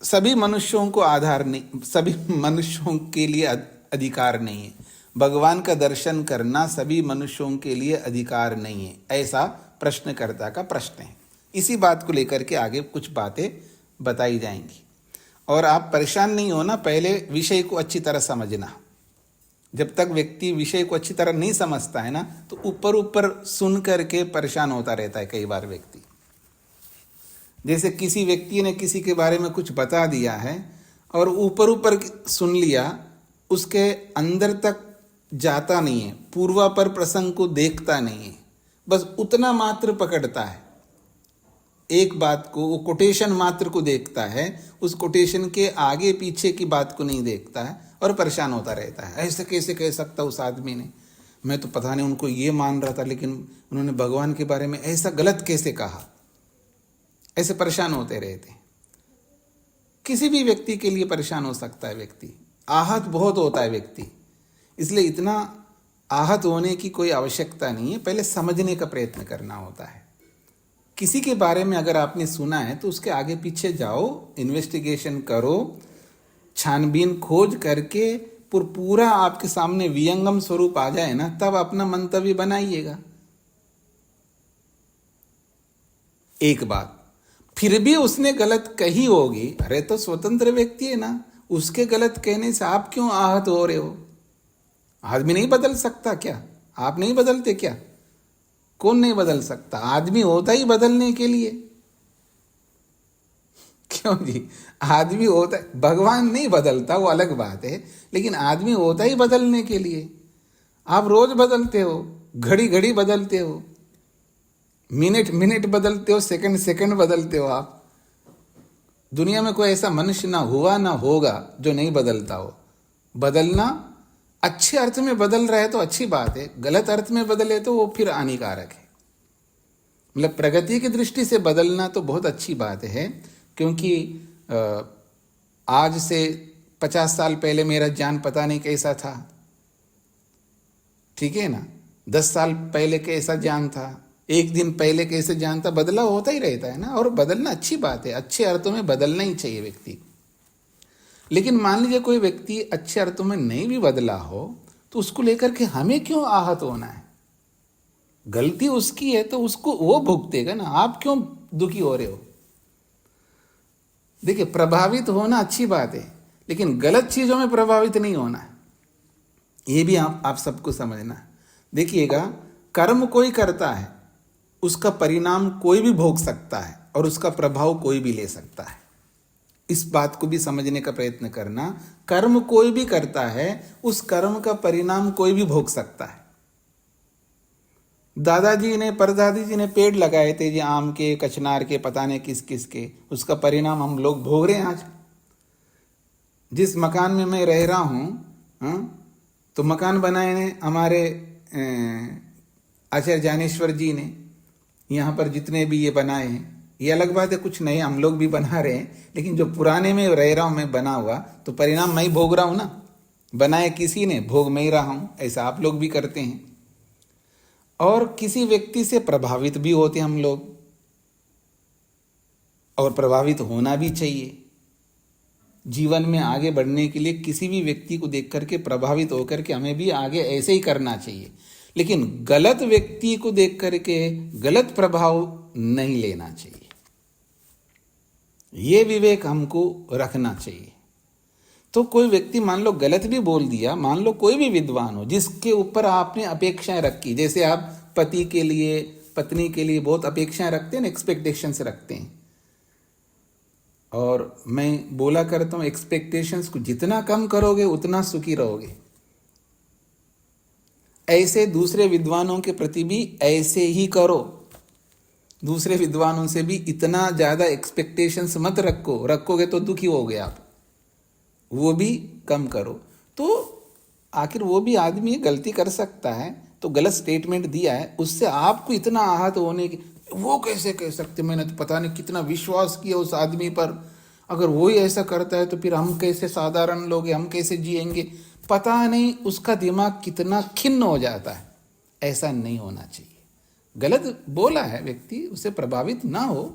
सभी मनुष्यों को आधार नहीं, सभी मनुष्यों के लिए अधिकार नहीं है। भगवान का दर्शन करना सभी मनुष्यों के लिए अधिकार नहीं है, ऐसा प्रश्नकर्ता का प्रश्न है। इसी बात को लेकर के आगे कुछ बातें बताई जाएंगी। और आप परेशान नहीं होना, पहले विषय को अच्छी तरह समझना। जब तक व्यक्ति विषय को अच्छी तरह नहीं समझता है ना, तो ऊपर ऊपर सुन करके परेशान होता रहता है कई बार व्यक्ति। जैसे किसी व्यक्ति ने किसी के बारे में कुछ बता दिया है और ऊपर ऊपर सुन लिया, उसके अंदर तक जाता नहीं है, पूर्वापर प्रसंग को देखता नहीं है, बस उतना मात्र पकड़ता है। एक बात को, वो कोटेशन मात्र को देखता है, उस कोटेशन के आगे पीछे की बात को नहीं देखता है और परेशान होता रहता है। ऐसे कैसे कह सकता उस आदमी ने, मैं तो पता नहीं उनको ये मान रहा था लेकिन उन्होंने भगवान के बारे में ऐसा गलत कैसे कहा। ऐसे परेशान होते रहते हैं। किसी भी व्यक्ति के लिए परेशान हो सकता है व्यक्ति, आहत बहुत होता है व्यक्ति, इसलिए इतना आहत होने की कोई आवश्यकता नहीं है। पहले समझने का प्रयत्न करना होता है। किसी के बारे में अगर आपने सुना है तो उसके आगे पीछे जाओ, इन्वेस्टिगेशन करो, छानबीन खोज करके पूरा आपके सामने वियंगम स्वरूप आ जाए ना, तब अपना मंतव्य बनाइएगा। एक बात, फिर भी उसने गलत कही होगी, अरे तो स्वतंत्र व्यक्ति है ना, उसके गलत कहने से आप क्यों आहत हो रहे हो? आदमी नहीं बदल सकता क्या? आप नहीं बदलते क्या? कौन नहीं बदल सकता? आदमी होता ही बदलने के लिए। क्यों जी? आदमी होता, भगवान नहीं बदलता, वो अलग बात है, लेकिन आदमी होता ही बदलने के लिए। आप रोज बदलते हो, घड़ी घड़ी बदलते हो, मिनट मिनट बदलते हो, सेकंड सेकंड बदलते हो। आप दुनिया में कोई ऐसा मनुष्य ना हुआ ना होगा जो नहीं बदलता हो। बदलना अच्छे अर्थ में बदल रहा है तो अच्छी बात है, गलत अर्थ में बदले तो वो फिर हानिकारक है। मतलब प्रगति की दृष्टि से बदलना तो बहुत अच्छी बात है, क्योंकि आज से 50 साल पहले मेरा ज्ञान पता नहीं कैसा था, ठीक है ना, 10 साल पहले कैसा ज्ञान था, एक दिन पहले कैसे ज्ञान था, बदलाव होता ही रहता है ना। और बदलना अच्छी बात है, अच्छे अर्थों में बदलना ही चाहिए व्यक्ति। लेकिन मान लीजिए कोई व्यक्ति अच्छे अर्थों में नहीं भी बदला हो तो उसको लेकर के हमें क्यों आहत होना है? गलती उसकी है तो उसको वो भुगतेगा ना, आप क्यों दुखी हो रहे हो? देखिए, प्रभावित होना अच्छी बात है, लेकिन गलत चीजों में प्रभावित नहीं होना है। ये भी आप सबको समझना है। देखिएगा, कर्म कोई करता है, उसका परिणाम कोई भी भोग सकता है और उसका प्रभाव कोई भी ले सकता है। इस बात को भी समझने का प्रयत्न करना। कर्म कोई भी करता है, उस कर्म का परिणाम कोई भी भोग सकता है। दादाजी ने, परदादी जी ने पेड़ लगाए थे जी, आम के, कचनार के, पता नहीं किस किस के, उसका परिणाम हम लोग भोग रहे हैं आज। जिस मकान में मैं रह रहा हूँ, तो मकान बनाए ने हमारे आचार्य ज्ञानेश्वर जी ने। यहाँ पर जितने भी ये बनाए हैं, ये अलग बात है, कुछ नए हम लोग भी बना रहे हैं, लेकिन जो पुराने में रह रहा हूँ मैं बना हुआ, तो परिणाम मैं ही भोग रहा हूँ ना। बनाए किसी ने, भोग मैं ही रहा हूँ। ऐसा आप लोग भी करते हैं। और किसी व्यक्ति से प्रभावित भी होते हम लोग, और प्रभावित होना भी चाहिए। जीवन में आगे बढ़ने के लिए किसी भी व्यक्ति को देख करके प्रभावित होकर के हमें भी आगे ऐसे ही करना चाहिए, लेकिन गलत व्यक्ति को देख करके गलत प्रभाव नहीं लेना चाहिए। ये विवेक हमको रखना चाहिए। तो कोई व्यक्ति मान लो गलत भी बोल दिया, मान लो कोई भी विद्वान हो जिसके ऊपर आपने अपेक्षाएं रखी, जैसे आप पति के लिए, पत्नी के लिए बहुत अपेक्षाएं रखते हैं, एक्सपेक्टेशंस रखते हैं। और मैं बोला करता हूं, एक्सपेक्टेशंस को जितना कम करोगे उतना सुखी रहोगे। ऐसे दूसरे विद्वानों के प्रति भी ऐसे ही करो। दूसरे विद्वानों से भी इतना ज्यादा एक्सपेक्टेशंस मत रखोगे तो दुखी होगे आप। वो भी कम करो। तो आखिर वो भी आदमी गलती कर सकता है, तो गलत स्टेटमेंट दिया है, उससे आपको इतना आहत होने की, वो कैसे कह सकते, मैंने तो पता नहीं कितना विश्वास किया उस आदमी पर, अगर वो ही ऐसा करता है तो फिर हम कैसे साधारण लोग हैं, हम कैसे जिएंगे, पता नहीं उसका दिमाग कितना खिन्न हो जाता है। ऐसा नहीं होना चाहिए। गलत बोला है व्यक्ति, उससे प्रभावित ना हो।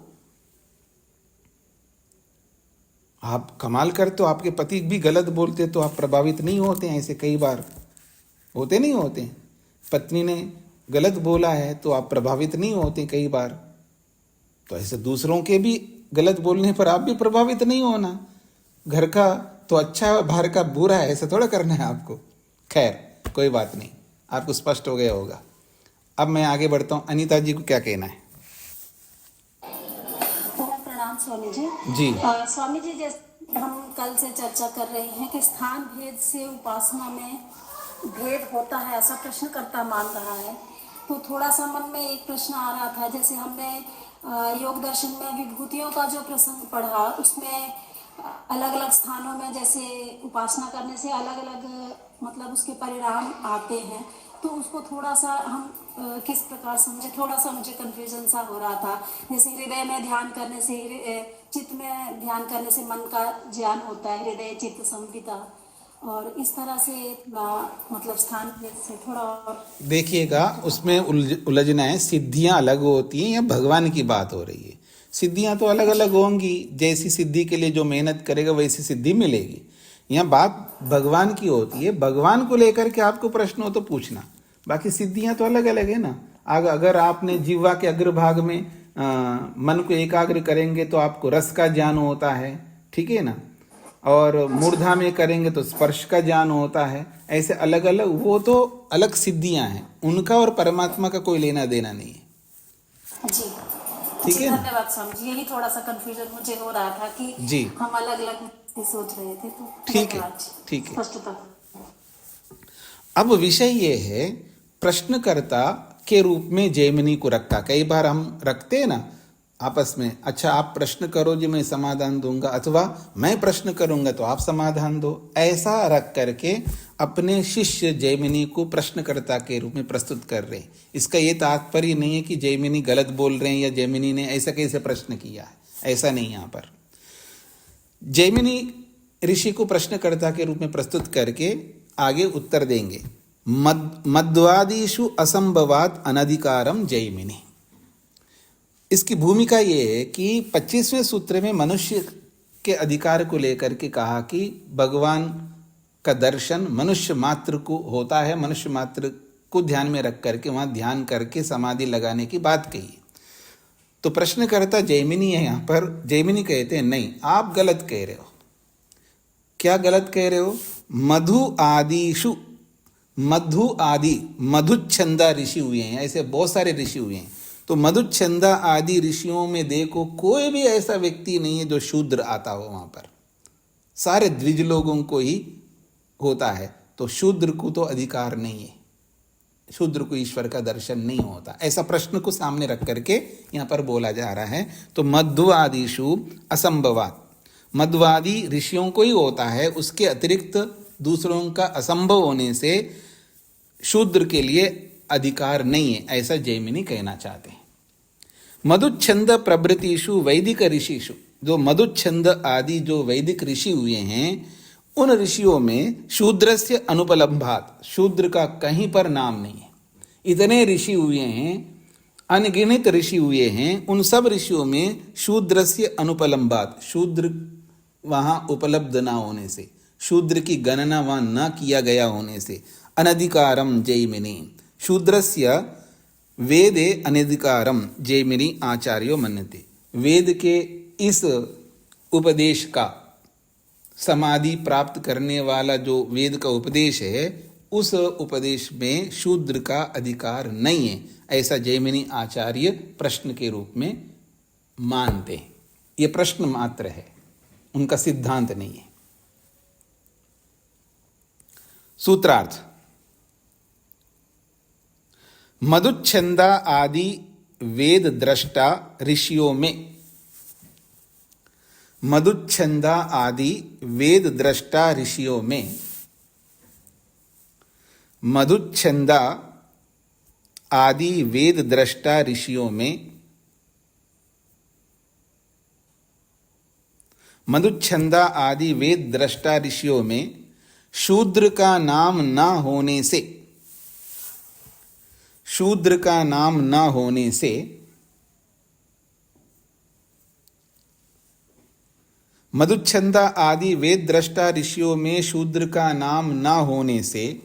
आप कमाल करते हो, आपके पति भी गलत बोलते तो आप प्रभावित नहीं होते हैं। ऐसे कई बार होते नहीं होते हैं। पत्नी ने गलत बोला है तो आप प्रभावित नहीं होते कई बार। तो ऐसे दूसरों के भी गलत बोलने पर आप भी प्रभावित नहीं होना। घर का तो अच्छा है, बाहर का बुरा है, ऐसा थोड़ा करना है आपको। खैर, कोई बात नहीं, आपको स्पष्ट हो गया होगा। अब मैं आगे बढ़ता हूँ। अनीता जी को क्या कहना है? प्रणाम स्वामी जी। जी। स्वामी जी, जैसे हम कल से चर्चा कर रहे हैं कि स्थान भेद से उपासना में भेद होता है, ऐसा प्रश्नकर्ता मान रहा है। तो थोड़ा सा मन में एक प्रश्न आ रहा था, जैसे हमने योग दर्शन में विभूतियों का जो प्रसंग पढ़ा, उसमें अलग अलग स्थानों में जैसे उपासना करने से अलग अलग मतलब उसके परिणाम आते हैं। तो उसको थोड़ा सा हम किस प्रकार समझे, थोड़ा सा मुझे कंफ्यूजन सा हो रहा था। जैसे हृदय में ध्यान करने से, चित्त में ध्यान करने से मन का ज्ञान होता है, हृदय चित्त संविता, और इस तरह से मतलब स्थान से थोड़ा और देखिएगा, उसमें उलझना है। सिद्धियां अलग होती हैं या भगवान की बात हो रही है? सिद्धियां तो अलग अलग होंगी। जैसी सिद्धि के लिए जो मेहनत करेगा वैसी सिद्धि मिलेगी। यहाँ बात भगवान की होती है। भगवान को लेकर के आपको प्रश्न हो तो पूछना, बाकी सिद्धियां तो अलग अलग है ना। अगर आपने जिह्वा के अग्रभाग में मन को एकाग्र करेंगे तो आपको रस का ज्ञान होता है, ठीक है ना। और मूर्धा में करेंगे तो स्पर्श का ज्ञान होता है। ऐसे अलग अलग, वो तो अलग सिद्धियां हैं, उनका और परमात्मा का कोई लेना देना नहीं है। जी, ठीक है। धन्यवाद स्वामी जी। यही थोड़ा सा कंफ्यूजन मुझे हो रहा था कि जी, हम अलग अलग सोच रहे थे। तो ठीक है, ठीक है। स्पष्टता। अब विषय ये है, प्रश्नकर्ता के रूप में जैमिनी को रखा। कई बार हम रखते हैं ना आपस में, अच्छा आप प्रश्न करो जी मैं समाधान दूंगा, अथवा मैं प्रश्न करूंगा तो आप समाधान दो। ऐसा रख करके अपने शिष्य जैमिनी को प्रश्नकर्ता के रूप में प्रस्तुत कर रहे हैं। इसका ये तात्पर्य नहीं है कि जैमिनी गलत बोल रहे हैं या जैमिनी ने ऐसा कैसे प्रश्न किया है, ऐसा नहीं। यहाँ पर जैमिनी ऋषि को प्रश्नकर्ता के रूप में प्रस्तुत करके आगे उत्तर देंगे। मध्वादिषु असंभवात अनधिकारम जैमिनी। इसकी भूमिका ये है कि 25वें सूत्र में मनुष्य के अधिकार को लेकर के कहा कि भगवान का दर्शन मनुष्य मात्र को होता है। मनुष्य मात्र को ध्यान में रख करके वहाँ ध्यान करके समाधि लगाने की बात कही। तो प्रश्नकर्ता जैमिनी है यहाँ पर। जैमिनी कहते हैं नहीं, आप गलत कह रहे हो। क्या गलत कह रहे हो? मधु आदिषु, मधु आदि, मधुच्छंदा ऋषि हुए हैं, ऐसे बहुत सारे ऋषि हुए हैं। तो मधुच्छंदा आदि ऋषियों में देखो कोई भी ऐसा व्यक्ति नहीं है जो शूद्र आता हो वहां पर, सारे द्विज लोगों को ही होता है। तो शूद्र को तो अधिकार नहीं है, शूद्र को ईश्वर का दर्शन नहीं होता। ऐसा प्रश्न को सामने रख करके यहाँ पर बोला जा रहा है। तो मध्वादिषु असंभवात, मध्वादि ऋषियों को ही होता है, उसके अतिरिक्त दूसरों का असंभव होने से शूद्र के लिए अधिकार नहीं है, ऐसा जैमिनी कहना चाहते हैं। मधुच्छंद प्रभृतिषु वैदिक ऋषिषु, जो मधुच्छंद आदि जो वैदिक ऋषि हुए हैं उन ऋषियों में शूद्रस्य अनुपलम्भात, शूद्र का कहीं पर नाम नहीं है। इतने ऋषि हुए हैं, अनगिनत ऋषि हुए हैं, उन सब ऋषियों में शूद्रस्य अनुपलम्भात, शूद्र वहाँ उपलब्ध ना होने से, शूद्र की गणना वहाँ न किया गया होने से, अनधिकारम जैमिनी, शूद्रस्य वेदे अनधिकारम जैमिनी आचार्यो मन्यते, वेद के इस उपदेश का, समाधि प्राप्त करने वाला जो वेद का उपदेश है उस उपदेश में शूद्र का अधिकार नहीं है, ऐसा जैमिनी आचार्य प्रश्न के रूप में मानते हैं। ये प्रश्न मात्र है, उनका सिद्धांत नहीं है। सूत्रार्थ, मधुच्छंदा आदि वेद द्रष्टा ऋषियों में, मधुच्छंदा आदि वेद द्रष्टा ऋषियों में, मधुच्छंदा आदि वेद द्रष्टा ऋषियों में, मधुच्छंदा आदि वेद द्रष्टा ऋषियों में शूद्र का नाम न होने से, शूद्र का नाम न होने से मधुच्छंदा आदि वेद द्रष्टा ऋषियों में शूद्र का नाम न होने से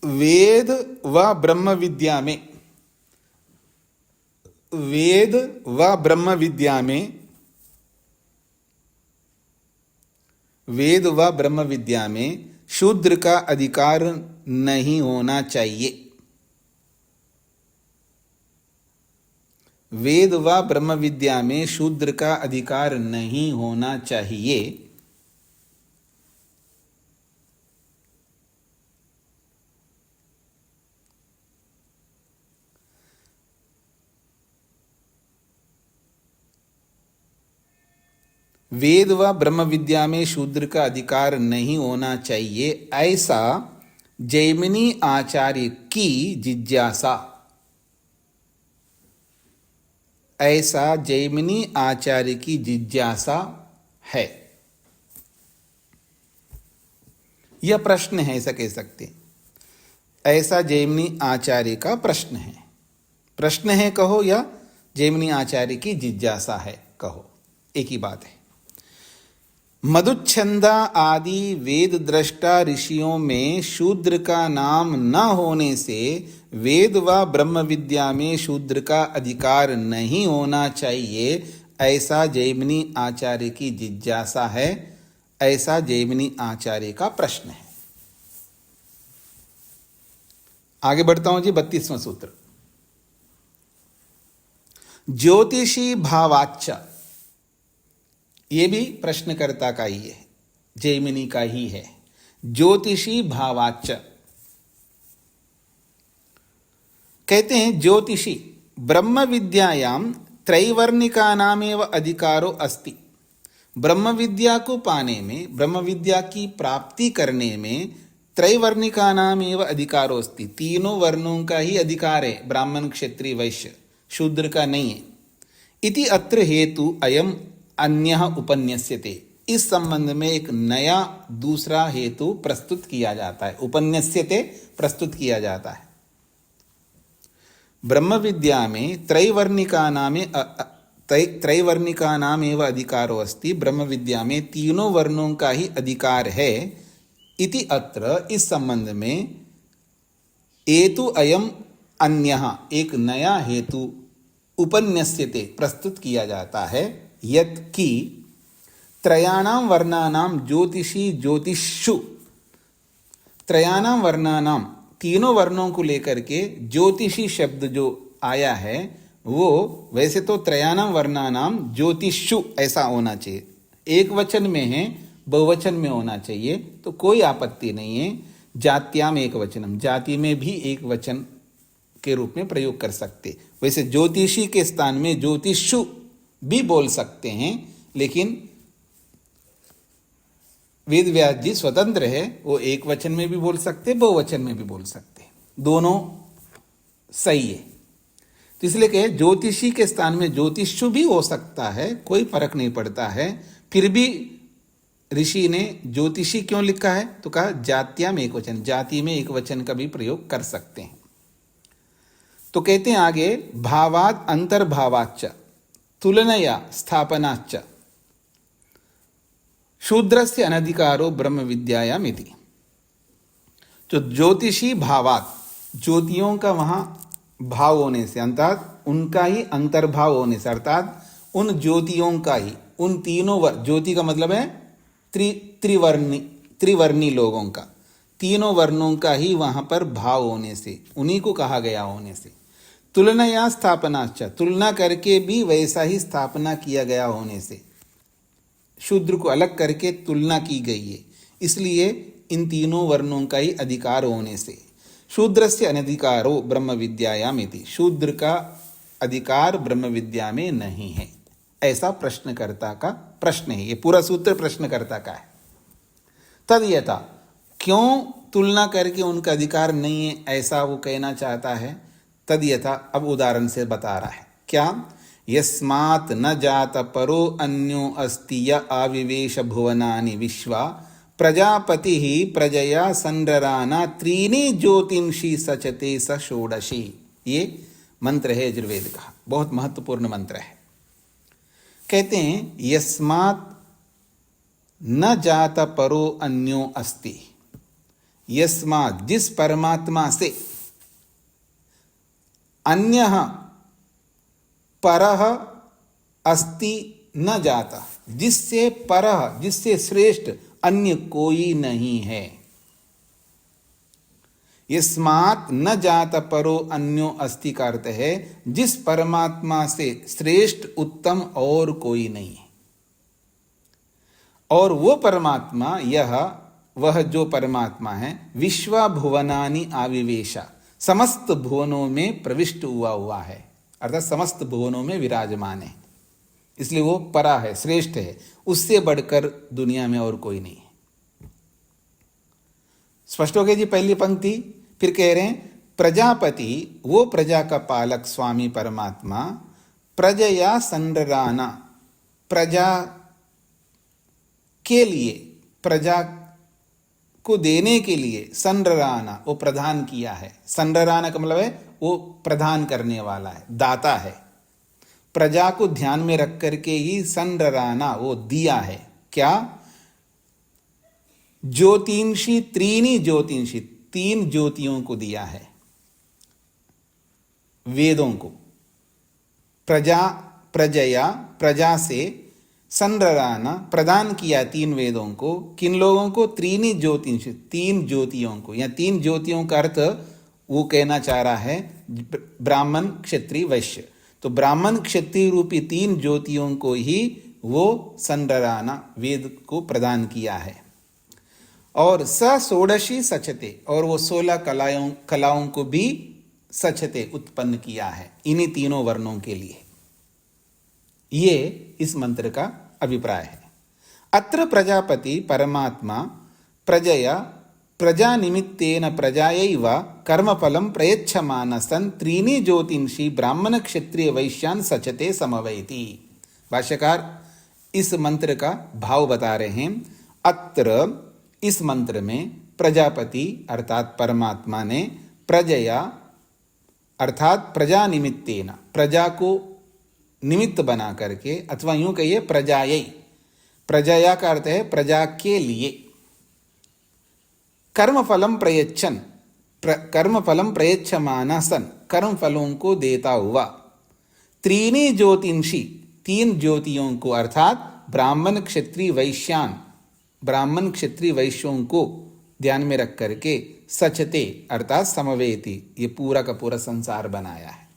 वेद व ब्रह्म विद्या में, वेद व ब्रह्म विद्या में, वेद व ब्रह्म विद्या में शूद्र का अधिकार नहीं होना चाहिए। वेद व ब्रह्म विद्या में शूद्र का अधिकार नहीं होना चाहिए। वेद व ब्रह्म विद्या में शूद्र का अधिकार नहीं होना चाहिए, ऐसा जैमिनी आचार्य की जिज्ञासा, ऐसा जैमिनी आचार्य की जिज्ञासा है। यह प्रश्न है, ऐसा कह सकते हैं। ऐसा जैमिनी आचार्य का प्रश्न है। प्रश्न है कहो या जैमिनी आचार्य की जिज्ञासा है कहो, एक ही बात है। मधुच्छंदा आदि वेद द्रष्टा ऋषियों में शूद्र का नाम न होने से वेद व ब्रह्म विद्या में शूद्र का अधिकार नहीं होना चाहिए, ऐसा जैमिनी आचार्य की जिज्ञासा है, ऐसा जैमिनी आचार्य का प्रश्न है। आगे बढ़ता हूं जी, 32वां सूत्र। ज्योतिषी भावाच्च, ये भी प्रश्नकर्ता का ही है, जैमिनी का ही है। ज्योतिषी भावाच्च कहते हैं ज्योतिषी ब्रह्म विद्यायाम त्रैवर्णिकानामेव अधिकारो अस्ति। ब्रह्म विद्या को पाने में, ब्रह्म विद्या की प्राप्ति करने में त्रैवर्णिकानामेव अधिकारो अस्ति, तीनों वर्णों का ही अधिकार है, ब्राह्मण क्षत्रिय वैश्य, शूद्र का नहीं है। इति अत्र हेतु अयम अन्यः उपन्यस्यते, इस संबंध में एक नया दूसरा हेतु प्रस्तुत किया जाता है। उपन्यस्यते प्रस्तुत किया जाता है। ब्रह्म विद्या में त्रैवर्णिकानामेव अधिकारो अस्ति, ब्रह्म विद्या में तीनों वर्णों का ही अधिकार है। इति अत्र, इस संबंध में हेतु अयम अन्यः, एक नया हेतु उपन्यस्यते प्रस्तुत किया जाता है यत कि त्रयाणाम वर्णानाम ज्योतिषी ज्योतिषु, त्रयाणाम वर्णानाम तीनों वर्णों को लेकर के ज्योतिषी शब्द जो आया है वो वैसे तो त्रयाणाम वर्णानाम ज्योतिषु ऐसा होना चाहिए, एक वचन में है बहुवचन में होना चाहिए तो कोई आपत्ति नहीं है। जात्याम एक वचनम, जाति में भी एक वचन के रूप में प्रयोग कर सकते। वैसे ज्योतिषी के स्थान में ज्योतिषु भी बोल सकते हैं, लेकिन वेद व्यास जी स्वतंत्र है, वो एक वचन में भी बोल सकते बहुवचन में भी बोल सकते, दोनों सही है। तो इसलिए कहे ज्योतिषी के स्थान में ज्योतिषु भी हो सकता है, कोई फर्क नहीं पड़ता है। फिर भी ऋषि ने ज्योतिषी क्यों लिखा है तो कहा जात्याम एक वचन, जाति में एक वचन का भी प्रयोग कर सकते हैं। तो कहते हैं आगे भावात अंतर्भावाच्च तुलनया स्थापनाच्च शूद्रस्य अनधिकारो ब्रह्म विद्यायाम इति। तो ज्योतिषी भावात, ज्योतियों का वहां भाव होने से अर्थात उनका ही अंतर्भाव होने से, अर्थात उन ज्योतियों का ही, उन तीनों ज्योति का मतलब है त्रिवर्णी लोगों का, तीनों वर्णों का ही वहां पर भाव होने से, उन्हीं को कहा गया होने से। तुलनया स्थापनाच्च, तुलना करके भी वैसा ही स्थापना किया गया होने से, शूद्र को अलग करके तुलना की गई है, इसलिए इन तीनों वर्णों का ही अधिकार होने से। शूद्रस्य अनधिकारो ब्रह्म विद्यायाम इति, शूद्र का अधिकार ब्रह्म विद्या में नहीं है, ऐसा प्रश्नकर्ता का प्रश्न है। ये पूरा सूत्र प्रश्नकर्ता का है। तद यथा, क्यों तुलना करके उनका अधिकार नहीं है ऐसा वो कहना चाहता है। तद यथा अब उदाहरण से बता रहा है क्या, यस्मात् न जात परो अन्यो अस्ति य आविवेश भुवनानि विश्वा प्रजापति ही प्रजया संरराना त्रीणि ज्योतिंषि सचते स षोडशी। ये मंत्र है यजुर्वेद का, बहुत महत्वपूर्ण मंत्र है। कहते हैं यस्मात् न जात परो अन्यो अस्ति, यस्मात् जिस परमात्मा से, अन्यः परः अस्ति न जाता, जिससे परः जिससे श्रेष्ठ अन्य कोई नहीं है। यस्मात् न जात परो अन्यो अस्ति का अर्थ है जिस परमात्मा से श्रेष्ठ उत्तम और कोई नहीं है। और वो परमात्मा, वह जो परमात्मा है, विश्वा भुवनानि आविवेशा, समस्त भुवनों में प्रविष्ट हुआ है, अर्थात समस्त भुवनों में विराजमान है, इसलिए वो परा है, श्रेष्ठ है, उससे बढ़कर दुनिया में और कोई नहीं है। स्पष्ट हो गई जी पहली पंक्ति। फिर कह रहे हैं प्रजापति, वो प्रजा का पालक स्वामी परमात्मा, प्रजया संरराना, प्रजा के लिए, प्रजा को देने के लिए, संरराना वो प्रदान किया है। संरराना का मतलब है वो प्रदान करने वाला है, दाता है। प्रजा को ध्यान में रख करके ही संरराना वो दिया है। क्या? ज्योतिंषि त्रीणि ज्योतिंषि, तीन ज्योतियों को दिया है, वेदों को। प्रजया प्रजा से, संरराना प्रदान किया तीन वेदों को। किन लोगों को? त्रीणि ज्योतिंषि, तीन ज्योतियों को। या तीन ज्योतियों का अर्थ वो कहना चाह रहा है ब्राह्मण क्षत्रिय वैश्य। तो ब्राह्मण क्षत्रिय रूपी तीन ज्योतियों को ही वो संरराना वेद को प्रदान किया है। और स षोडशी सचते, और वो 16 कलाओं को भी सचते उत्पन्न किया है इन्हीं तीनों वर्णों के लिए। ये इस मंत्र का अभिप्राय है। अत्र प्रजापति परमात्मा प्रजया प्रजा निमित्तेन प्रजायैव कर्मफलं प्रयच्छमान सन् त्रीणि ज्योतिंषि ब्राह्मण क्षत्रिय वैश्यान् सचते समवैति। भाष्यकार इस मंत्र का भाव बता रहे हैं। अत्र इस मंत्र में प्रजापति अर्थात परमात्मा ने प्रजया अर्थात प्रजा निमित्तेन, प्रजा को निमित्त बना करके, अथवा यूं कहिए प्रजायै, प्रजया का अर्थ है प्रजा के लिए, कर्मफलम त्रीणी ज्योतिंषि, तीन ज्योतियों को, अर्थात ब्राह्मण क्षत्रिय वैश्यान, ब्राह्मण क्षत्रिय वैश्यों को ध्यान में रख करके सचते अर्थात समवेति, ये पूरा का पूरा संसार बनाया है।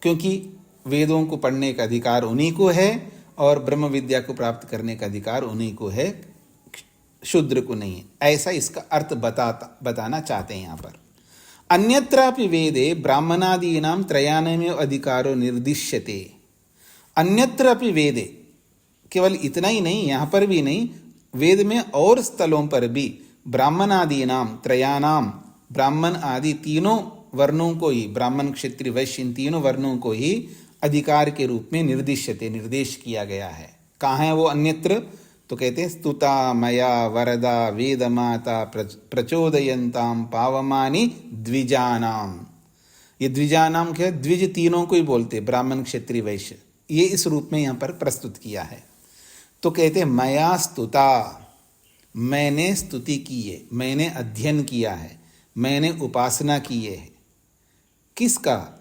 क्योंकि वेदों को पढ़ने का अधिकार उन्हीं को है और ब्रह्म विद्या को प्राप्त करने का अधिकार उन्हीं को है, शूद्र को नहीं है। ऐसा इसका अर्थ बताना चाहते हैं यहाँ पर। अन्यत्रापि वेदे ब्राह्मणादीनां त्रयाणामेव अधिकारो निर्दिश्यते। अन्यत्रापि वेदे, केवल इतना ही नहीं, यहाँ पर भी नहीं, वेद में और स्थलों पर भी ब्राह्मणादीनां त्रयाणाम, ब्राह्मण आदि तीनों वर्णों को ही, ब्राह्मण क्षत्रिय वैश्य इन तीनों वर्णों को ही अधिकार के रूप में निर्दिश्यते, निर्देश किया गया है। कहाँ है वो अन्यत्र? तो कहते हैं स्तुता मया वरदा वेदमाता प्रचोदयन्ताम पावमानि द्विजानाम। ये द्विजानाम क्या? द्विज तीनों को ही बोलते, ब्राह्मण क्षत्रिय वैश्य, ये इस रूप में यहाँ पर प्रस्तुत किया है। तो कहते हैं मया स्तुता, मैंने स्तुति की है, मैंने अध्ययन किया है, मैंने उपासना की है। किसका?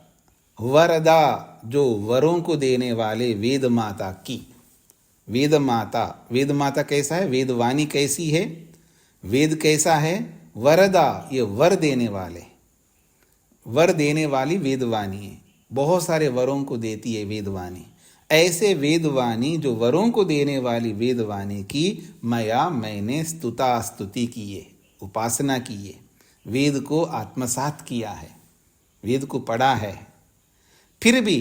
वरदा, जो वरों को देने वाले वेद माता की। वेद माता, वेद माता कैसा है? वेदवाणी कैसी है? वेद कैसा है? वरदा, ये वर देने वाले, वर देने वाली वेदवाणी है, बहुत सारे वरों को देती है वेदवाणी। ऐसे वेदवाणी जो वरों को देने वाली वेदवाणी की मया, मैंने स्तुता, स्तुति की है, उपासना की है, वेद को आत्मसात किया है, वेद को पढ़ा है। फिर भी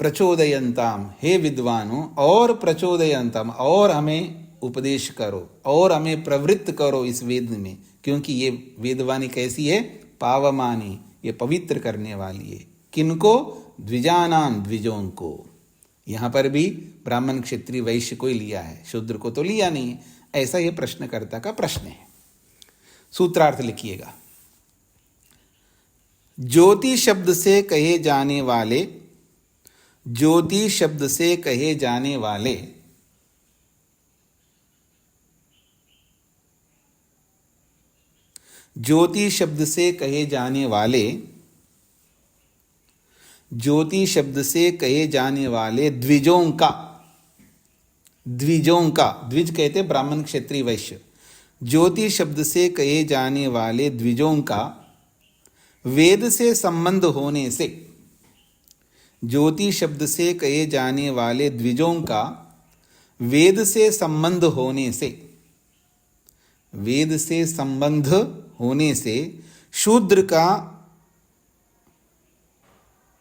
प्रचोदयंताम, हे विद्वानों, और प्रचोदयंताम, और हमें उपदेश करो, और हमें प्रवृत्त करो इस वेद में, क्योंकि ये वेदवाणी कैसी है? पावमानी, ये पवित्र करने वाली है। किनको? द्विजानाम, द्विजों को। यहाँ पर भी ब्राह्मण क्षत्रिय वैश्य को ही लिया है, शूद्र को तो लिया नहीं है। ऐसा ये प्रश्नकर्ता का प्रश्न है। सूत्रार्थ लिखिएगा। ज्योति शब्द से कहे जाने वाले, ज्योति शब्द से कहे जाने वाले ज्योति शब्द से कहे जाने वाले, ज्योति शब्द से कहे जाने वाले द्विजों का, द्विजों का, द्विज कहते ब्राह्मण क्षत्रिय वैश्य, ज्योति शब्द से कहे जाने वाले द्विजों का वेद से संबंध होने से, ज्योति शब्द से कहे जाने वाले द्विजों का वेद से संबंध होने से, वेद से संबंध होने से शूद्र का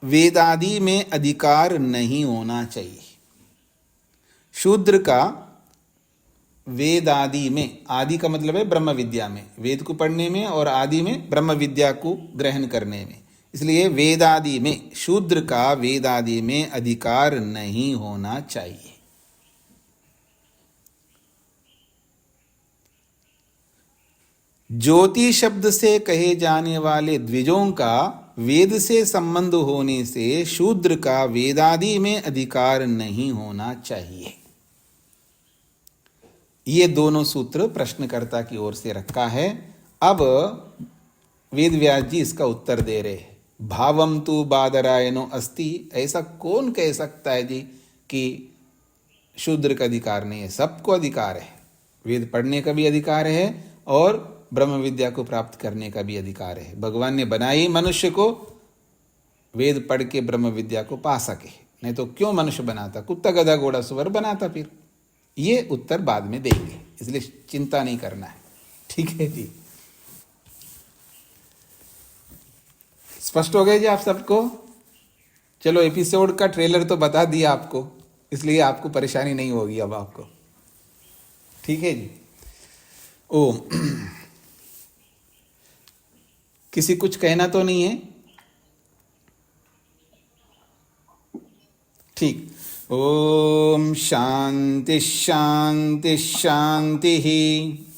वेदादि में अधिकार नहीं होना चाहिए। शूद्र का वेदादि में, आदि का मतलब है ब्रह्म विद्या में, वेद को पढ़ने में, और आदि में ब्रह्म विद्या को ग्रहण करने में, इसलिए वेदादि में, शूद्र का वेदादि में अधिकार नहीं होना चाहिए। ज्योति शब्द से कहे जाने वाले द्विजों का वेद से संबंध होने से शूद्र का वेदादि में अधिकार नहीं होना चाहिए। ये दोनों सूत्र प्रश्नकर्ता की ओर से रखा है। अब वेद व्यास जी इसका उत्तर दे रहे हैं। भावम तु बादरायणो अस्ति, ऐसा कौन कह सकता है जी कि शूद्र का अधिकार नहीं है? सबको अधिकार है, वेद पढ़ने का भी अधिकार है और ब्रह्म विद्या को प्राप्त करने का भी अधिकार है। भगवान ने बनाई मनुष्य को वेद पढ़ के ब्रह्म विद्या को पा सके, नहीं तो क्यों मनुष्य बनाता? कुत्ता गधा घोड़ा सुअर बनाता। फिर ये उत्तर बाद में देंगे, इसलिए चिंता नहीं करना है। ठीक है जी, स्पष्ट हो गए जी आप सबको? चलो, एपिसोड का ट्रेलर तो बता दिया आपको, इसलिए आपको परेशानी नहीं होगी अब आपको। ठीक है जी। ओम। किसी कुछ कहना तो नहीं है? ठीक। ओम शांति शांति शांति ही।